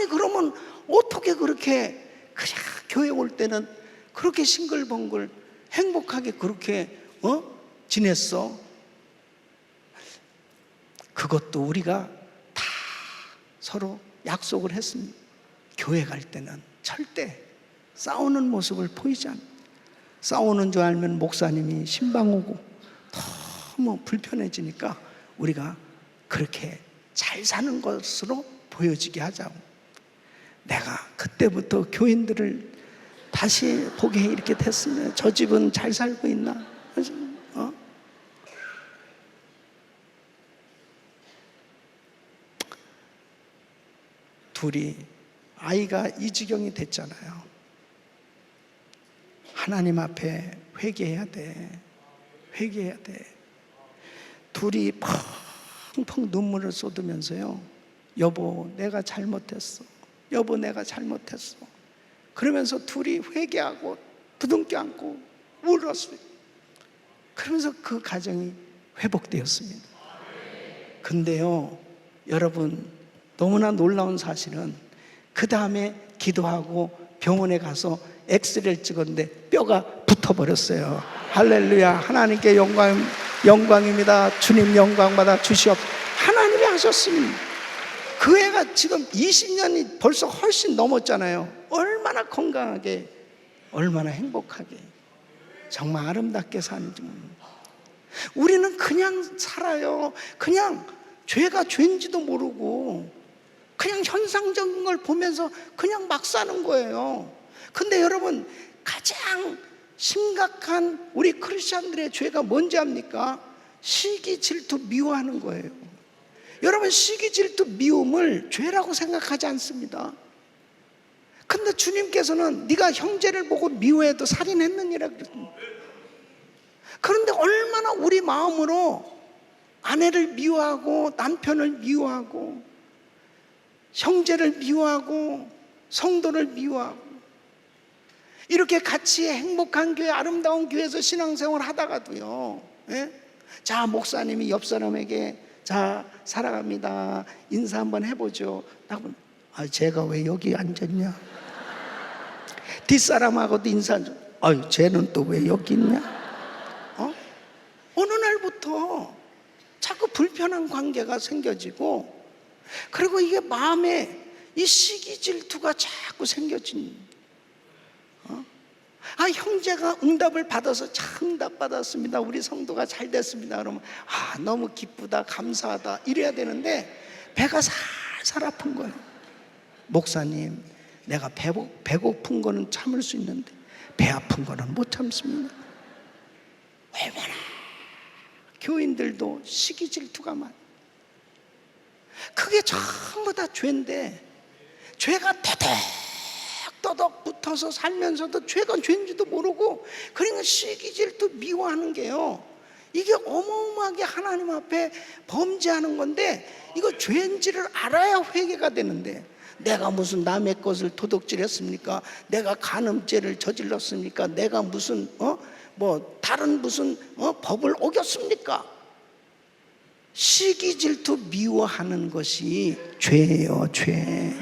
그러면 어떻게 그렇게 그냥 교회 올 때는 그렇게 싱글벙글 행복하게 그렇게 지냈어? 그것도 우리가 다 서로 약속을 했습니다. 교회 갈 때는 절대 싸우는 모습을 보이지 않아. 싸우는 줄 알면 목사님이 신방 오고 너무 불편해지니까 우리가 그렇게 잘 사는 것으로 보여지게 하자고. 내가 그때부터 교인들을 다시 보게 이렇게 됐으면 저 집은 잘 살고 있나? 둘이 아이가 이 지경이 됐잖아요. 하나님 앞에 회개해야 돼. 회개해야 돼. 둘이 펑펑 눈물을 쏟으면서요. 여보, 내가 잘못했어. 여보, 내가 잘못했어. 그러면서 둘이 회개하고 부둥켜 안고 울었어요. 그러면서 그 가정이 회복되었습니다. 근데요, 여러분, 너무나 놀라운 사실은 그 다음에 기도하고 병원에 가서 엑스레이를 찍었는데 뼈가 붙어버렸어요. 할렐루야. 하나님께 영광입니다. 주님 영광 받아 주시옵. 하나님이 하셨습니다. 그 애가 지금 20년이 벌써 훨씬 넘었잖아요. 얼마나 건강하게, 얼마나 행복하게, 정말 아름답게 사는지 모릅니다. 우리는 그냥 살아요. 그냥 죄가 죄인지도 모르고 그냥 현상적인 걸 보면서 그냥 막 사는 거예요. 근데 여러분, 가장 심각한 우리 크리스천들의 죄가 뭔지 압니까? 시기, 질투, 미워하는 거예요. 여러분, 시기, 질투, 미움을 죄라고 생각하지 않습니다. 근데 주님께서는 네가 형제를 보고 미워해도 살인했느니라 그랬습니다. 그런데 얼마나 우리 마음으로 아내를 미워하고 남편을 미워하고 형제를 미워하고 성도를 미워하고 이렇게 같이 행복한 교회, 아름다운 교회에서 신앙생활 하다가도요, 자, 목사님이 옆 사람에게 자, 사랑합니다, 인사 한번 해보죠. 제가 왜 여기 앉았냐? 뒷사람하고도 인사 좀. 쟤는 또 왜 여기 있냐? 어느 날부터 자꾸 불편한 관계가 생겨지고, 그리고 이게 마음에 이 시기 질투가 자꾸 생겨진. 형제가 응답을 받아서 참 응답 받았습니다, 우리 성도가 잘 됐습니다, 그러면 너무 기쁘다, 감사하다 이래야 되는데 배가 살살 아픈 거예요. 목사님, 내가 배고픈 거는 참을 수 있는데 배 아픈 거는 못 참습니다. 얼마나 교인들도 시기 질투가 많아. 그게 전부 다 죄인데, 죄가 더덕 붙어서 살면서도 죄가 죄인지도 모르고 그러니까 시기 질투 미워하는 게요, 이게 어마어마하게 하나님 앞에 범죄하는 건데, 이거 죄인지를 알아야 회개가 되는데, 내가 무슨 남의 것을 도둑질했습니까? 내가 간음죄를 저질렀습니까? 내가 무슨 다른 무슨 법을 어겼습니까? 시기 질투 미워하는 것이 죄예요, 죄.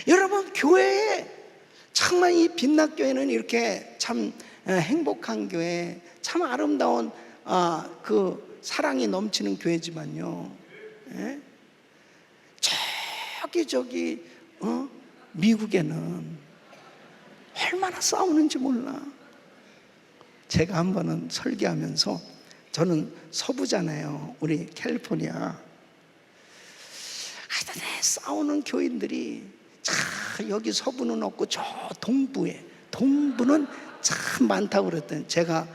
여러분, 교회에 정말 이 빛났교회는 이렇게 참 행복한 교회, 참 아름다운 그 사랑이 넘치는 교회지만요, 저기 미국에는 얼마나 싸우는지 몰라. 제가 한 번은 설교하면서, 저는 서부잖아요, 우리 캘리포니아. 싸우는 교인들이 여기 서부는 없고 저 동부는 참 많다고 그랬더니, 제가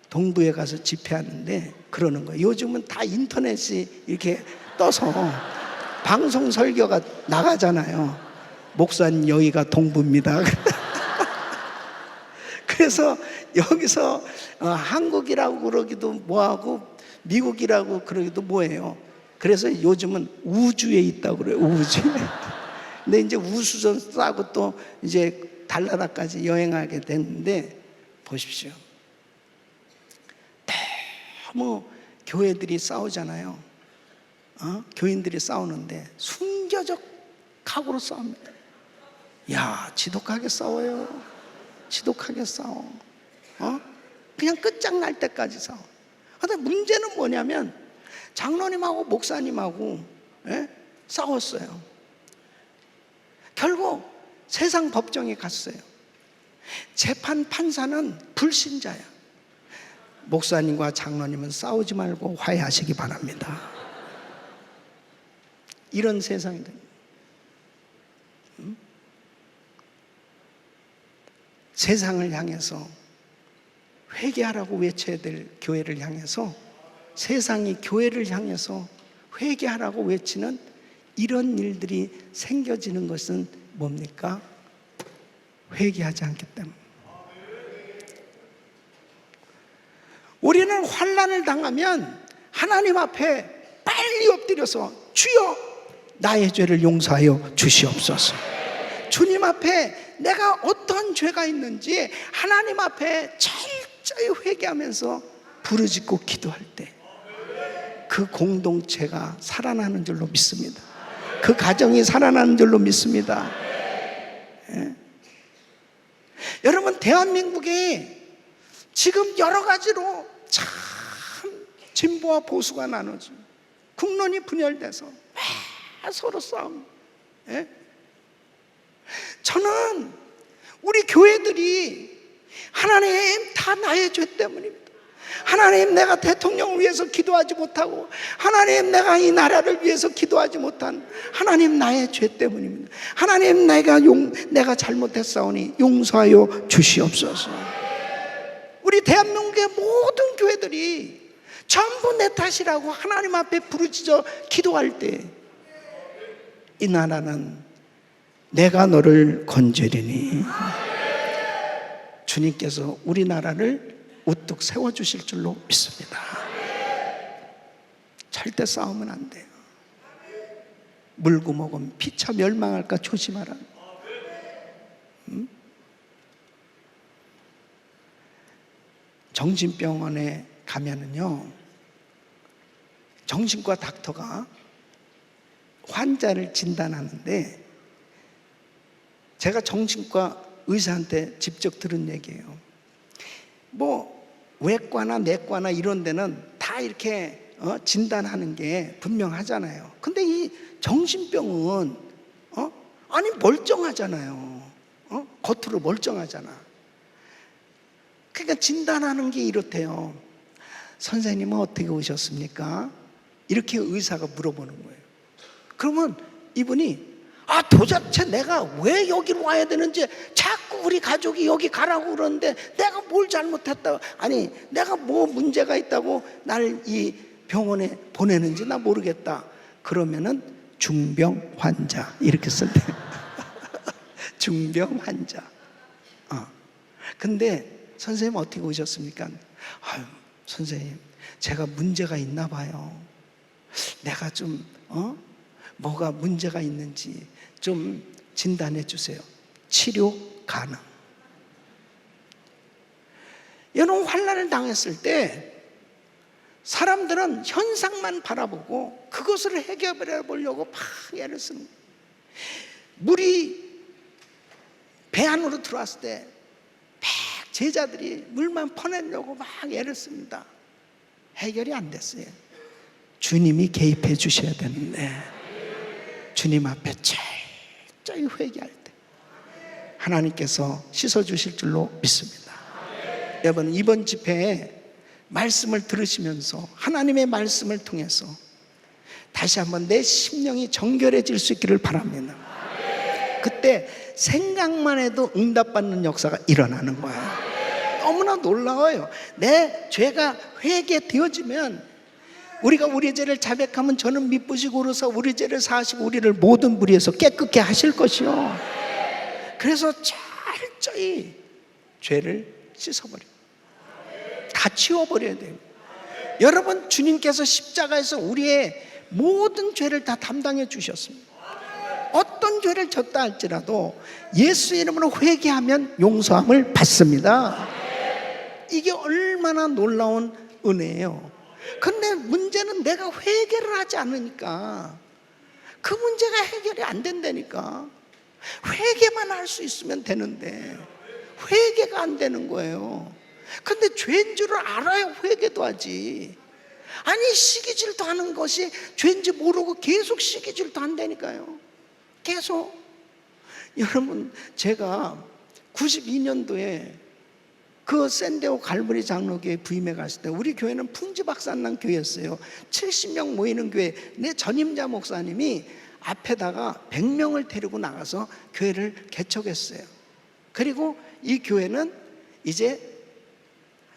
동부에 가서 집회하는데 그러는 거예요. 요즘은 다 인터넷이 이렇게 떠서 방송 설교가 나가잖아요. 목사님, 여기가 동부입니다. 그래서 여기서 한국이라고 그러기도 뭐하고 미국이라고 그러기도 뭐해요. 그래서 요즘은 우주에 있다고 그래요, 우주에. 근데 이제 우수선 싸고 또 이제 달나라까지 여행하게 됐는데, 보십시오, 너무 교회들이 싸우잖아요. 교인들이 싸우는데 순교적 각오로 싸웁니다. 지독하게 싸워요. 지독하게 싸워. 그냥 끝장날 때까지 싸워. 근데 문제는 뭐냐면, 장로님하고 목사님하고 싸웠어요. 결국 세상 법정에 갔어요. 재판 판사는 불신자야. 목사님과 장로님은 싸우지 말고 화해하시기 바랍니다. 이런 세상이 됩니다. 세상을 향해서 회개하라고 외쳐야 될 교회를 향해서, 세상이 교회를 향해서 회개하라고 외치는 이런 일들이 생겨지는 것은 뭡니까? 회개하지 않기 때문에. 우리는 환난을 당하면 하나님 앞에 빨리 엎드려서, 주여 나의 죄를 용서하여 주시옵소서. 주님 앞에 내가 어떤 죄가 있는지 하나님 앞에 철저히 회개하면서 부르짖고 기도할 때, 그 공동체가 살아나는 줄로 믿습니다. 그 가정이 살아나는 줄로 믿습니다. 여러분, 대한민국에 지금 여러 가지로 참 진보와 보수가 나눠져, 국론이 분열돼서 서로 싸움. 저는 우리 교회들이, 하나님, 다 나의 죄 때문입니다. 하나님, 내가 대통령을 위해서 기도하지 못하고, 하나님, 내가 이 나라를 위해서 기도하지 못한, 하나님, 나의 죄 때문입니다. 하나님, 내가 잘못했사오니 용서하여 주시옵소서. 우리 대한민국의 모든 교회들이 전부 내 탓이라고 하나님 앞에 부르짖어 기도할 때, 이 나라는 내가 너를 건지리니, 주님께서 우리나라를 우뚝 세워주실 줄로 믿습니다. 절대 싸우면 안 돼요. 물고 먹으면 피차 멸망할까 조심하라. 정신병원에 가면은요, 정신과 닥터가 환자를 진단하는데, 제가 정신과 의사한테 직접 들은 얘기예요. 외과나 내과나 이런 데는 다 이렇게 진단하는 게 분명하잖아요. 근데 이 정신병은 아니 멀쩡하잖아요. 겉으로 멀쩡하잖아. 그러니까 진단하는 게 이렇대요. 선생님은 어떻게 오셨습니까? 이렇게 의사가 물어보는 거예요. 그러면 이분이 도대체 내가 왜 여기로 와야 되는지, 자꾸 우리 가족이 여기 가라고 그러는데 내가 뭘 잘못했다고, 아니 내가 뭐 문제가 있다고 날 이 병원에 보내는지 나 모르겠다. 그러면은 중병 환자 이렇게 쓴대요. 중병 환자. 근데 선생님 어떻게 오셨습니까? 아유, 선생님 제가 문제가 있나 봐요. 내가 좀 뭐가 문제가 있는지 좀 진단해 주세요. 치료 가능. 이런 환난을 당했을 때 사람들은 현상만 바라보고 그것을 해결해 보려고 막 애를 쓰는 거예요. 물이 배 안으로 들어왔을 때 막 제자들이 물만 퍼내려고 막 애를 씁니다. 해결이 안 됐어요. 주님이 개입해 주셔야 되는데, 주님 앞에 철저히 회개할 때 하나님께서 씻어주실 줄로 믿습니다. 여러분, 이번 집회에 말씀을 들으시면서 하나님의 말씀을 통해서 다시 한번 내 심령이 정결해질 수 있기를 바랍니다. 그때 생각만 해도 응답받는 역사가 일어나는 거예요. 너무나 놀라워요. 내 죄가 회개되어지면, 우리가 우리 죄를 자백하면 저는 미쁘시고 오르사 우리 죄를 사하시고 우리를 모든 불의에서 깨끗게 하실 것이요. 그래서 철저히 죄를 씻어버려요. 다 치워버려야 돼요. 여러분, 주님께서 십자가에서 우리의 모든 죄를 다 담당해 주셨습니다. 어떤 죄를 졌다 할지라도 예수 이름으로 회개하면 용서함을 받습니다. 이게 얼마나 놀라운 은혜예요. 근데 문제는 내가 회개를 하지 않으니까 그 문제가 해결이 안 된다니까. 회개만 할 수 있으면 되는데 회개가 안 되는 거예요. 근데 죄인 줄을 알아야 회개도 하지. 아니, 시기질도 하는 것이 죄인지 모르고 계속 시기질도 한다니까요. 계속. 여러분, 제가 92년도에 그 샌데오 갈보리 장로교회 부임해 갔을 때, 우리 교회는 풍지박산난 교회였어요. 70명 모이는 교회. 내 전임자 목사님이 앞에다가 100명을 데리고 나가서 교회를 개척했어요. 그리고 이 교회는 이제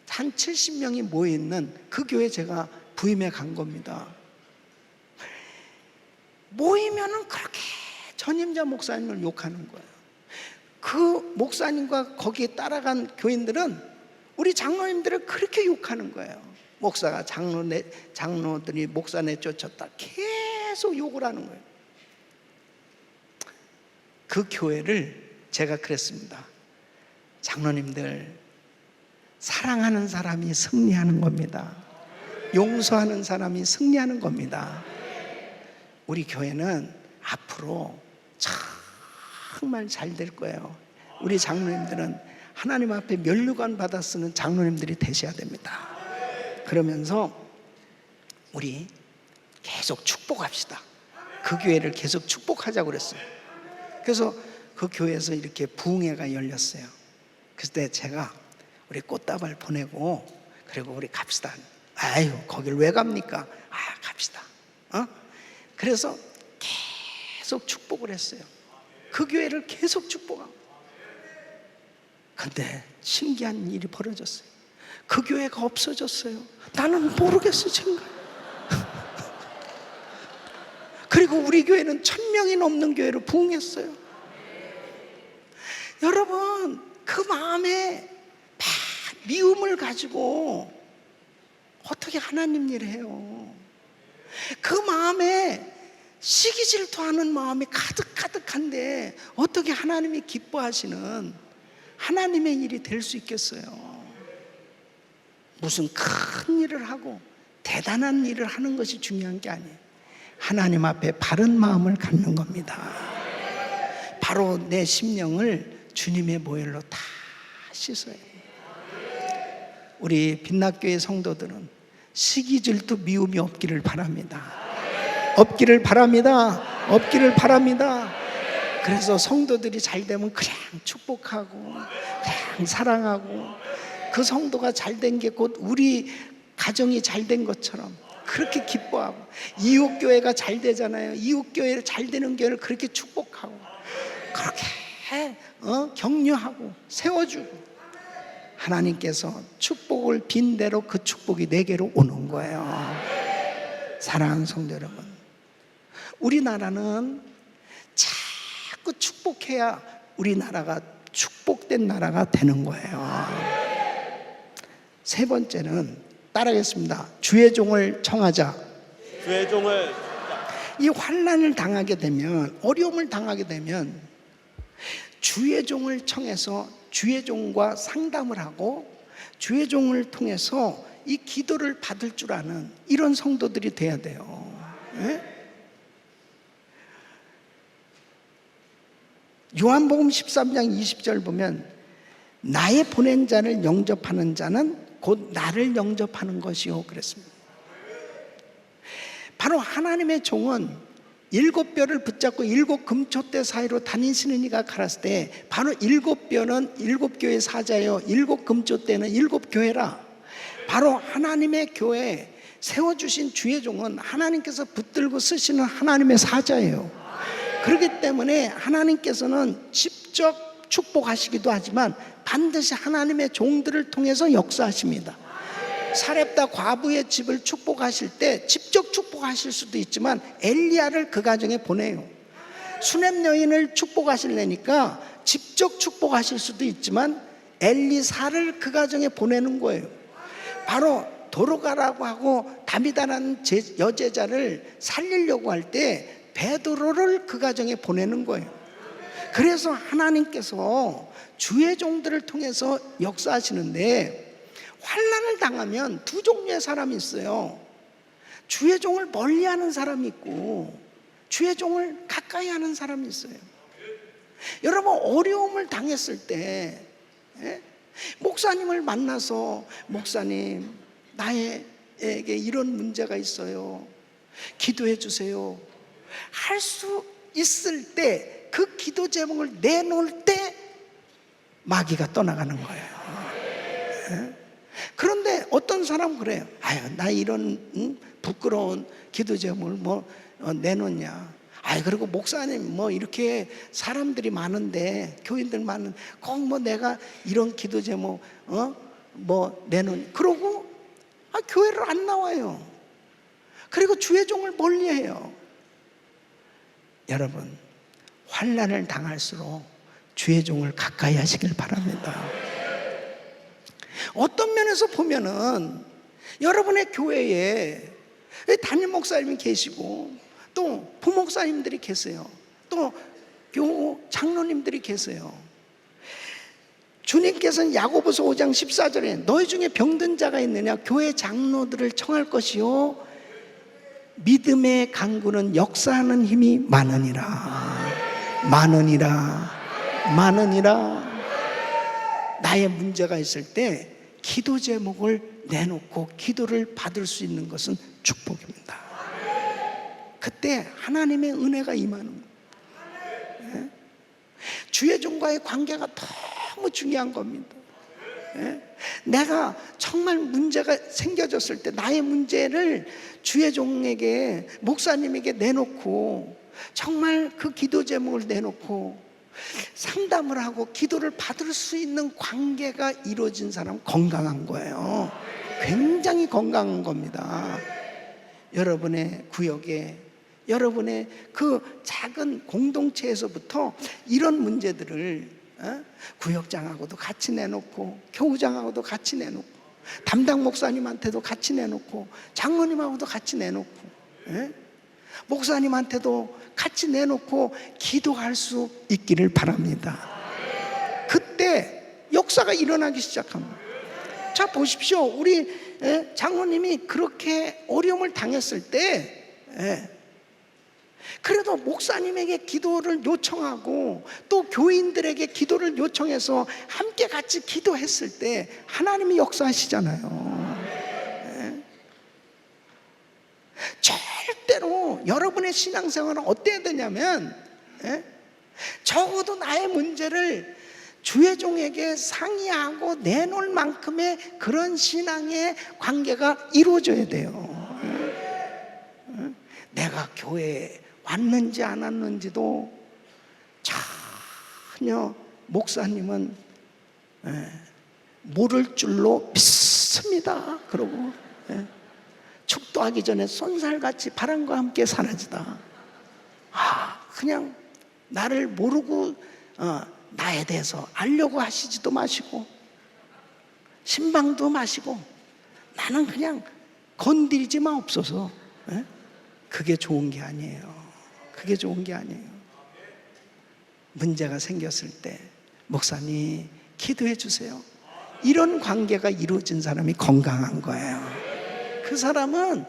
한 70명이 모여있는 그 교회에 제가 부임해 간 겁니다. 모이면은 그렇게 전임자 목사님을 욕하는 거예요. 그 목사님과 거기에 따라간 교인들은 우리 장로님들을 그렇게 욕하는 거예요. 목사가 장로들이 목사 내쫓았다, 계속 욕을 하는 거예요. 그 교회를 제가 그랬습니다. 장로님들, 사랑하는 사람이 승리하는 겁니다. 용서하는 사람이 승리하는 겁니다. 우리 교회는 앞으로 정말 잘 될 거예요. 우리 장로님들은 하나님 앞에 면류관 받아 쓰는 장로님들이 되셔야 됩니다. 그러면서 우리 계속 축복합시다. 그 교회를 계속 축복하자고 그랬어요. 그래서 그 교회에서 이렇게 부흥회가 열렸어요. 그때 제가 우리 꽃다발 보내고, 그리고 우리 갑시다. 아유, 거길 왜 갑니까? 갑시다. 그래서 계속 축복을 했어요. 그 교회를 계속 축복하고. 근데 신기한 일이 벌어졌어요. 그 교회가 없어졌어요. 나는 모르겠어 지금. 그리고 우리 교회는 1000명이 넘는 교회로 부흥했어요. 여러분, 그 마음에 막 미움을 가지고 어떻게 하나님 일을 해요? 그 마음에 시기 질투하는 마음이 가득가득한데 어떻게 하나님이 기뻐하시는 하나님의 일이 될 수 있겠어요? 무슨 큰 일을 하고 대단한 일을 하는 것이 중요한 게 아니에요. 하나님 앞에 바른 마음을 갖는 겁니다. 바로 내 심령을 주님의 보혈로 다 씻어요. 우리 빛났교회 성도들은 시기 질투 미움이 없기를 바랍니다. 없기를 바랍니다. 없기를 바랍니다. 그래서 성도들이 잘 되면 그냥 축복하고 그냥 사랑하고, 그 성도가 잘 된 게 곧 우리 가정이 잘 된 것처럼 그렇게 기뻐하고, 이웃교회가 잘 되잖아요. 이웃교회를 잘 되는 교회를 그렇게 축복하고 그렇게 격려하고 세워주고, 하나님께서 축복을 빈 대로 그 축복이 내게로 오는 거예요. 사랑하는 성도 여러분, 우리나라는 자꾸 축복해야 우리나라가 축복된 나라가 되는 거예요. 세 번째는 따라하겠습니다. 주의 종을 청하자. 주의 종을. 이 환난을 당하게 되면, 어려움을 당하게 되면 주의 종을 청해서 주의 종과 상담을 하고 주의 종을 통해서 이 기도를 받을 줄 아는 이런 성도들이 돼야 돼요. 네? 요한복음 13장 20절 보면, 나의 보낸 자를 영접하는 자는 곧 나를 영접하는 것이요 그랬습니다. 바로 하나님의 종은 일곱 뼈를 붙잡고 일곱 금촛대 사이로 다니시는 이가 가라사대 때, 바로 일곱 뼈는 일곱 교회 사자요, 일곱 금촛대는 일곱 교회라. 바로 하나님의 교회 세워주신 주의 종은 하나님께서 붙들고 쓰시는 하나님의 사자예요. 그렇기 때문에 하나님께서는 직접 축복하시기도 하지만 반드시 하나님의 종들을 통해서 역사하십니다. 사렙다 과부의 집을 축복하실 때 직접 축복하실 수도 있지만 엘리야를 그 가정에 보내요. 수넴 여인을 축복하시려니까 직접 축복하실 수도 있지만 엘리사를 그 가정에 보내는 거예요. 바로 도로가라고 하고 다미다라는 여제자를 살리려고 할 때 베드로를 그 가정에 보내는 거예요. 그래서 하나님께서 주의 종들을 통해서 역사하시는데, 환난을 당하면 두 종류의 사람이 있어요. 주의 종을 멀리하는 사람이 있고 주의 종을 가까이 하는 사람이 있어요. 여러분, 어려움을 당했을 때 목사님을 만나서, 목사님 나에게 이런 문제가 있어요, 기도해 주세요 할 수 있을 때, 그 기도 제목을 내놓을 때 마귀가 떠나가는 거예요. 그런데 어떤 사람은 그래요. 아유, 나 이런 부끄러운 기도 제목을 내놓냐. 아유, 그리고 목사님 이렇게 사람들이 많은데, 교인들 많은, 꼭 내가 이런 기도 제목 내놓냐. 그러고 교회를 안 나와요. 그리고 주의 종을 멀리해요. 여러분, 환난을 당할수록 주의 종을 가까이 하시길 바랍니다. 어떤 면에서 보면은 여러분의 교회에 담임 목사님이 계시고 또 부목사님들이 계세요. 또 교우 장로님들이 계세요. 주님께서는 야고보서 5장 14절에 너희 중에 병든 자가 있느냐, 교회 장로들을 청할 것이요 믿음의 강구는 역사하는 힘이 많으니라. 나의 문제가 있을 때 기도 제목을 내놓고 기도를 받을 수 있는 것은 축복입니다. 그때 하나님의 은혜가 임하는 거예요. 주의 종과의 관계가 너무 중요한 겁니다. 내가 정말 문제가 생겨졌을 때 나의 문제를 주의 종에게, 목사님에게 내놓고 정말 그 기도 제목을 내놓고 상담을 하고 기도를 받을 수 있는 관계가 이루어진 사람은 건강한 거예요. 굉장히 건강한 겁니다. 여러분의 구역에, 여러분의 그 작은 공동체에서부터 이런 문제들을 구역장하고도 같이 내놓고, 교우장하고도 같이 내놓고, 담당 목사님한테도 같이 내놓고, 장로님하고도 같이 내놓고, 목사님한테도 같이 내놓고 기도할 수 있기를 바랍니다. 그때 역사가 일어나기 시작합니다. 자, 보십시오. 우리 장로님이 그렇게 어려움을 당했을 때 그래도 목사님에게 기도를 요청하고 또 교인들에게 기도를 요청해서 함께 같이 기도했을 때 하나님이 역사하시잖아요. 절대로 여러분의 신앙생활은 어때야 되냐면 적어도 나의 문제를 주의 종에게 상의하고 내놓을 만큼의 그런 신앙의 관계가 이루어져야 돼요. 내가 교회에 왔는지 안 왔는지도 전혀 목사님은 모를 줄로 믿습니다. 그러고 축도하기 전에 쏜살같이 바람과 함께 사라지다. 그냥 나를 모르고 나에 대해서 알려고 하시지도 마시고 신방도 마시고 나는 그냥 건드리지만 없어서 그게 좋은 게 아니에요. 그게 좋은 게 아니에요. 문제가 생겼을 때 목사님 기도해 주세요. 이런 관계가 이루어진 사람이 건강한 거예요. 그 사람은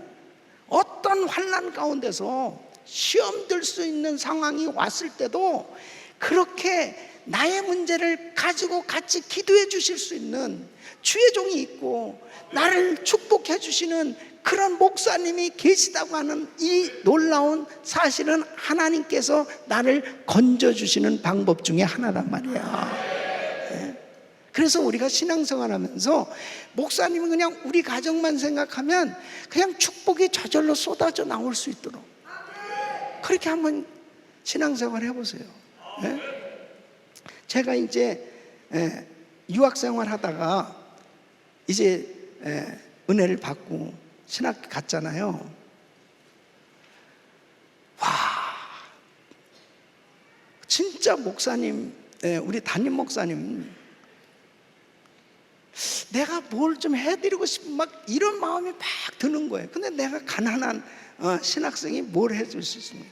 어떤 환난 가운데서 시험 들 수 있는 상황이 왔을 때도 그렇게 나의 문제를 가지고 같이 기도해 주실 수 있는 주의 종이 있고 나를 축복해 주시는 그런 목사님이 계시다고 하는 이 놀라운 사실은 하나님께서 나를 건져주시는 방법 중에 하나란 말이야. 그래서 우리가 신앙생활 하면서 목사님은 그냥 우리 가정만 생각하면 그냥 축복이 저절로 쏟아져 나올 수 있도록 그렇게 한번 신앙생활 해보세요. 제가 이제 유학생활 하다가 이제 은혜를 받고 신학교 갔잖아요. 와, 진짜 목사님, 우리 담임 목사님, 내가 뭘 좀 해드리고 싶은 막 이런 마음이 막 드는 거예요. 근데 내가 가난한 신학생이 뭘 해줄 수 있습니까?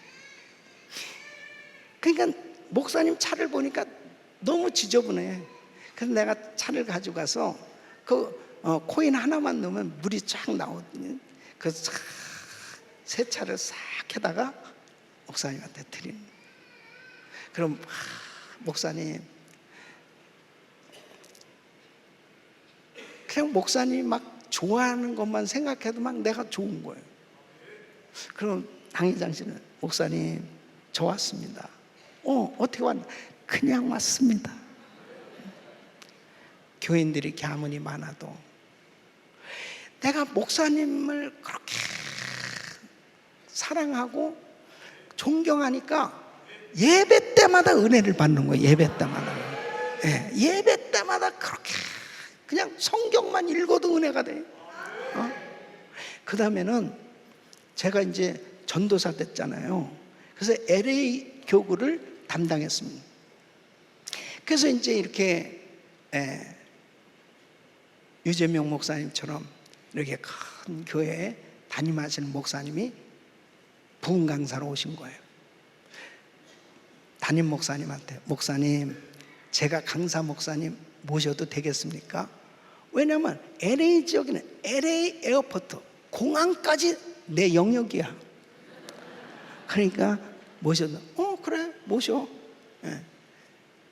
그러니까 목사님 차를 보니까 너무 지저분해. 그래서 내가 차를 가지고 가서 코인 하나만 넣으면 물이 쫙 나오거든요. 그 세차를 싹 해다가 목사님한테 드리는. 그럼 목사님, 그냥 목사님이 막 좋아하는 것만 생각해도 막 내가 좋은 거예요. 그럼 당회장 씨는 목사님 저 왔습니다. 어떻게 왔나? 그냥 왔습니다. 교인들이 아무리 많아도 내가 목사님을 그렇게 사랑하고 존경하니까 예배 때마다 은혜를 받는 거예요. 예배 때마다. 예배 때마다 그렇게 그냥 성경만 읽어도 은혜가 돼. 그 다음에는 제가 이제 전도사 됐잖아요. 그래서 LA 교구를 담당했습니다. 그래서 이제 이렇게 유재명 목사님처럼 이렇게 큰 교회에 담임하시는 목사님이 부흥 강사로 오신 거예요. 담임 목사님한테 목사님 제가 강사 목사님 모셔도 되겠습니까? 왜냐하면 LA 지역에는 LA 에어포트 공항까지 내 영역이야. 그러니까 모셔도 그래 모셔.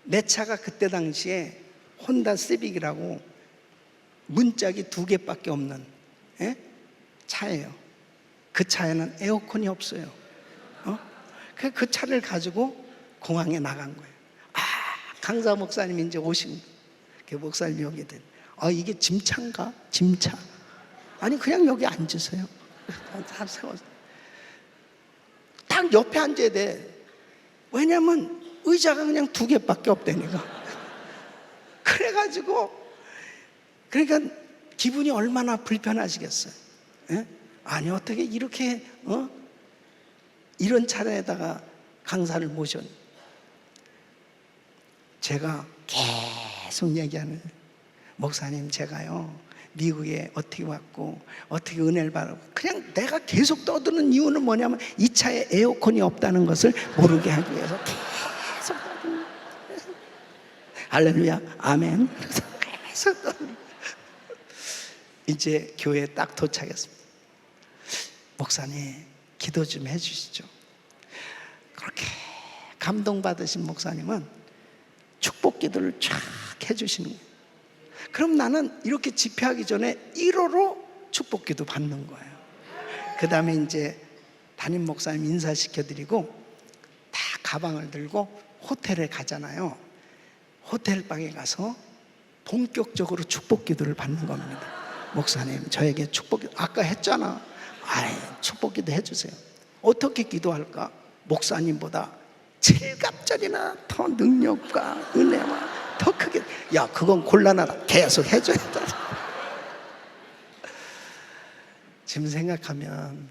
내 차가 그때 당시에 혼다 시빅이라고 문짝이 2개밖에 없는 차예요. 그 차에는 에어컨이 없어요. 그 차를 가지고 공항에 나간 거예요. 강사 목사님이 이제 오신 그 목사님 여기 된. 이게 짐차인가? 짐차. 아니 그냥 여기 앉으세요. 딱 옆에 앉아야 돼. 왜냐면 의자가 그냥 2개밖에 없다니까. 그래가지고 그러니까 기분이 얼마나 불편하시겠어요. 아니 어떻게 이렇게 이런 차례에다가 강사를 모셨. 제가 계속 얘기하는 목사님 제가요 미국에 어떻게 왔고 어떻게 은혜를 받고 그냥 내가 계속 떠드는 이유는 뭐냐면 이 차에 에어컨이 없다는 것을 모르게 하기 위해서 계속 떠드는. 할렐루야 아멘. 계속 떠드는. 이제 교회에 딱 도착했습니다. 목사님 기도 좀 해주시죠. 그렇게 감동받으신 목사님은 축복 기도를 쫙 해주시는 거예요. 그럼 나는 이렇게 집회하기 전에 1호로 축복 기도 받는 거예요. 그 다음에 이제 담임 목사님 인사시켜드리고 다 가방을 들고 호텔에 가잖아요. 호텔 방에 가서 본격적으로 축복 기도를 받는 겁니다. 목사님, 저에게 축복 기도, 아까 했잖아. 축복 기도 해주세요. 어떻게 기도할까? 목사님보다 7갑절이나 더 능력과 은혜와 더 크게. 야, 그건 곤란하다. 계속 해줘야 돼. 지금 생각하면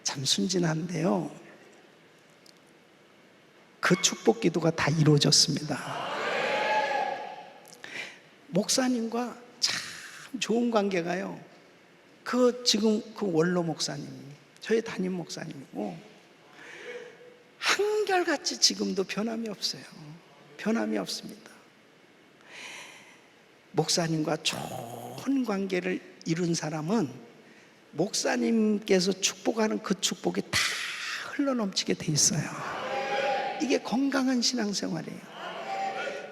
참 순진한데요, 그 축복 기도가 다 이루어졌습니다. 목사님과 참 좋은 관계가요, 지금 그 원로 목사님, 저희 담임 목사님이고, 한결같이 지금도 변함이 없어요. 변함이 없습니다. 목사님과 좋은 관계를 이룬 사람은 목사님께서 축복하는 그 축복이 다 흘러넘치게 돼 있어요. 이게 건강한 신앙생활이에요.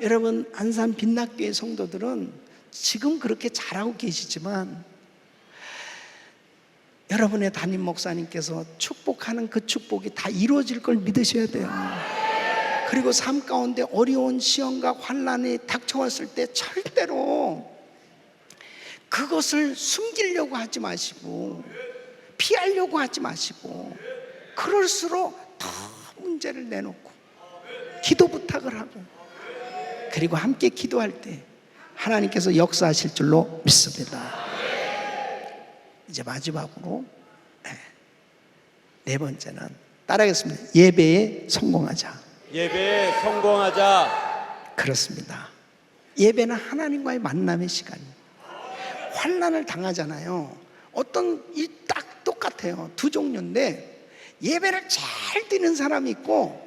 여러분, 안산 빛락교회 성도들은 지금 그렇게 잘하고 계시지만, 여러분의 담임 목사님께서 축복하는 그 축복이 다 이루어질 걸 믿으셔야 돼요. 그리고 삶 가운데 어려운 시험과 환난이 닥쳐왔을 때 절대로 그것을 숨기려고 하지 마시고 피하려고 하지 마시고, 그럴수록 더 문제를 내놓고 기도 부탁을 하고, 그리고 함께 기도할 때 하나님께서 역사하실 줄로 믿습니다. 이제 마지막으로 네 번째는 따라하겠습니다. 예배에 성공하자. 예배에 성공하자. 그렇습니다. 예배는 하나님과의 만남의 시간입니다. 환난을 당하잖아요. 어떤 일 딱 똑같아요. 두 종류인데, 예배를 잘 드리는 사람이 있고,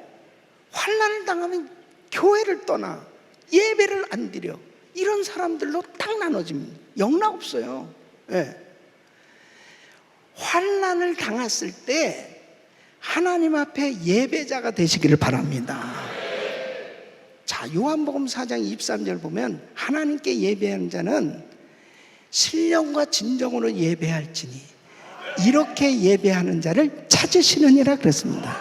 환난을 당하면 교회를 떠나 예배를 안 드려. 이런 사람들로 딱 나눠집니다. 영락 없어요. 네. 환난을 당했을 때 하나님 앞에 예배자가 되시기를 바랍니다. 자, 요한복음 4장 23절 보면, 하나님께 예배하는 자는 신령과 진정으로 예배할지니 이렇게 예배하는 자를 찾으시느니라 그랬습니다.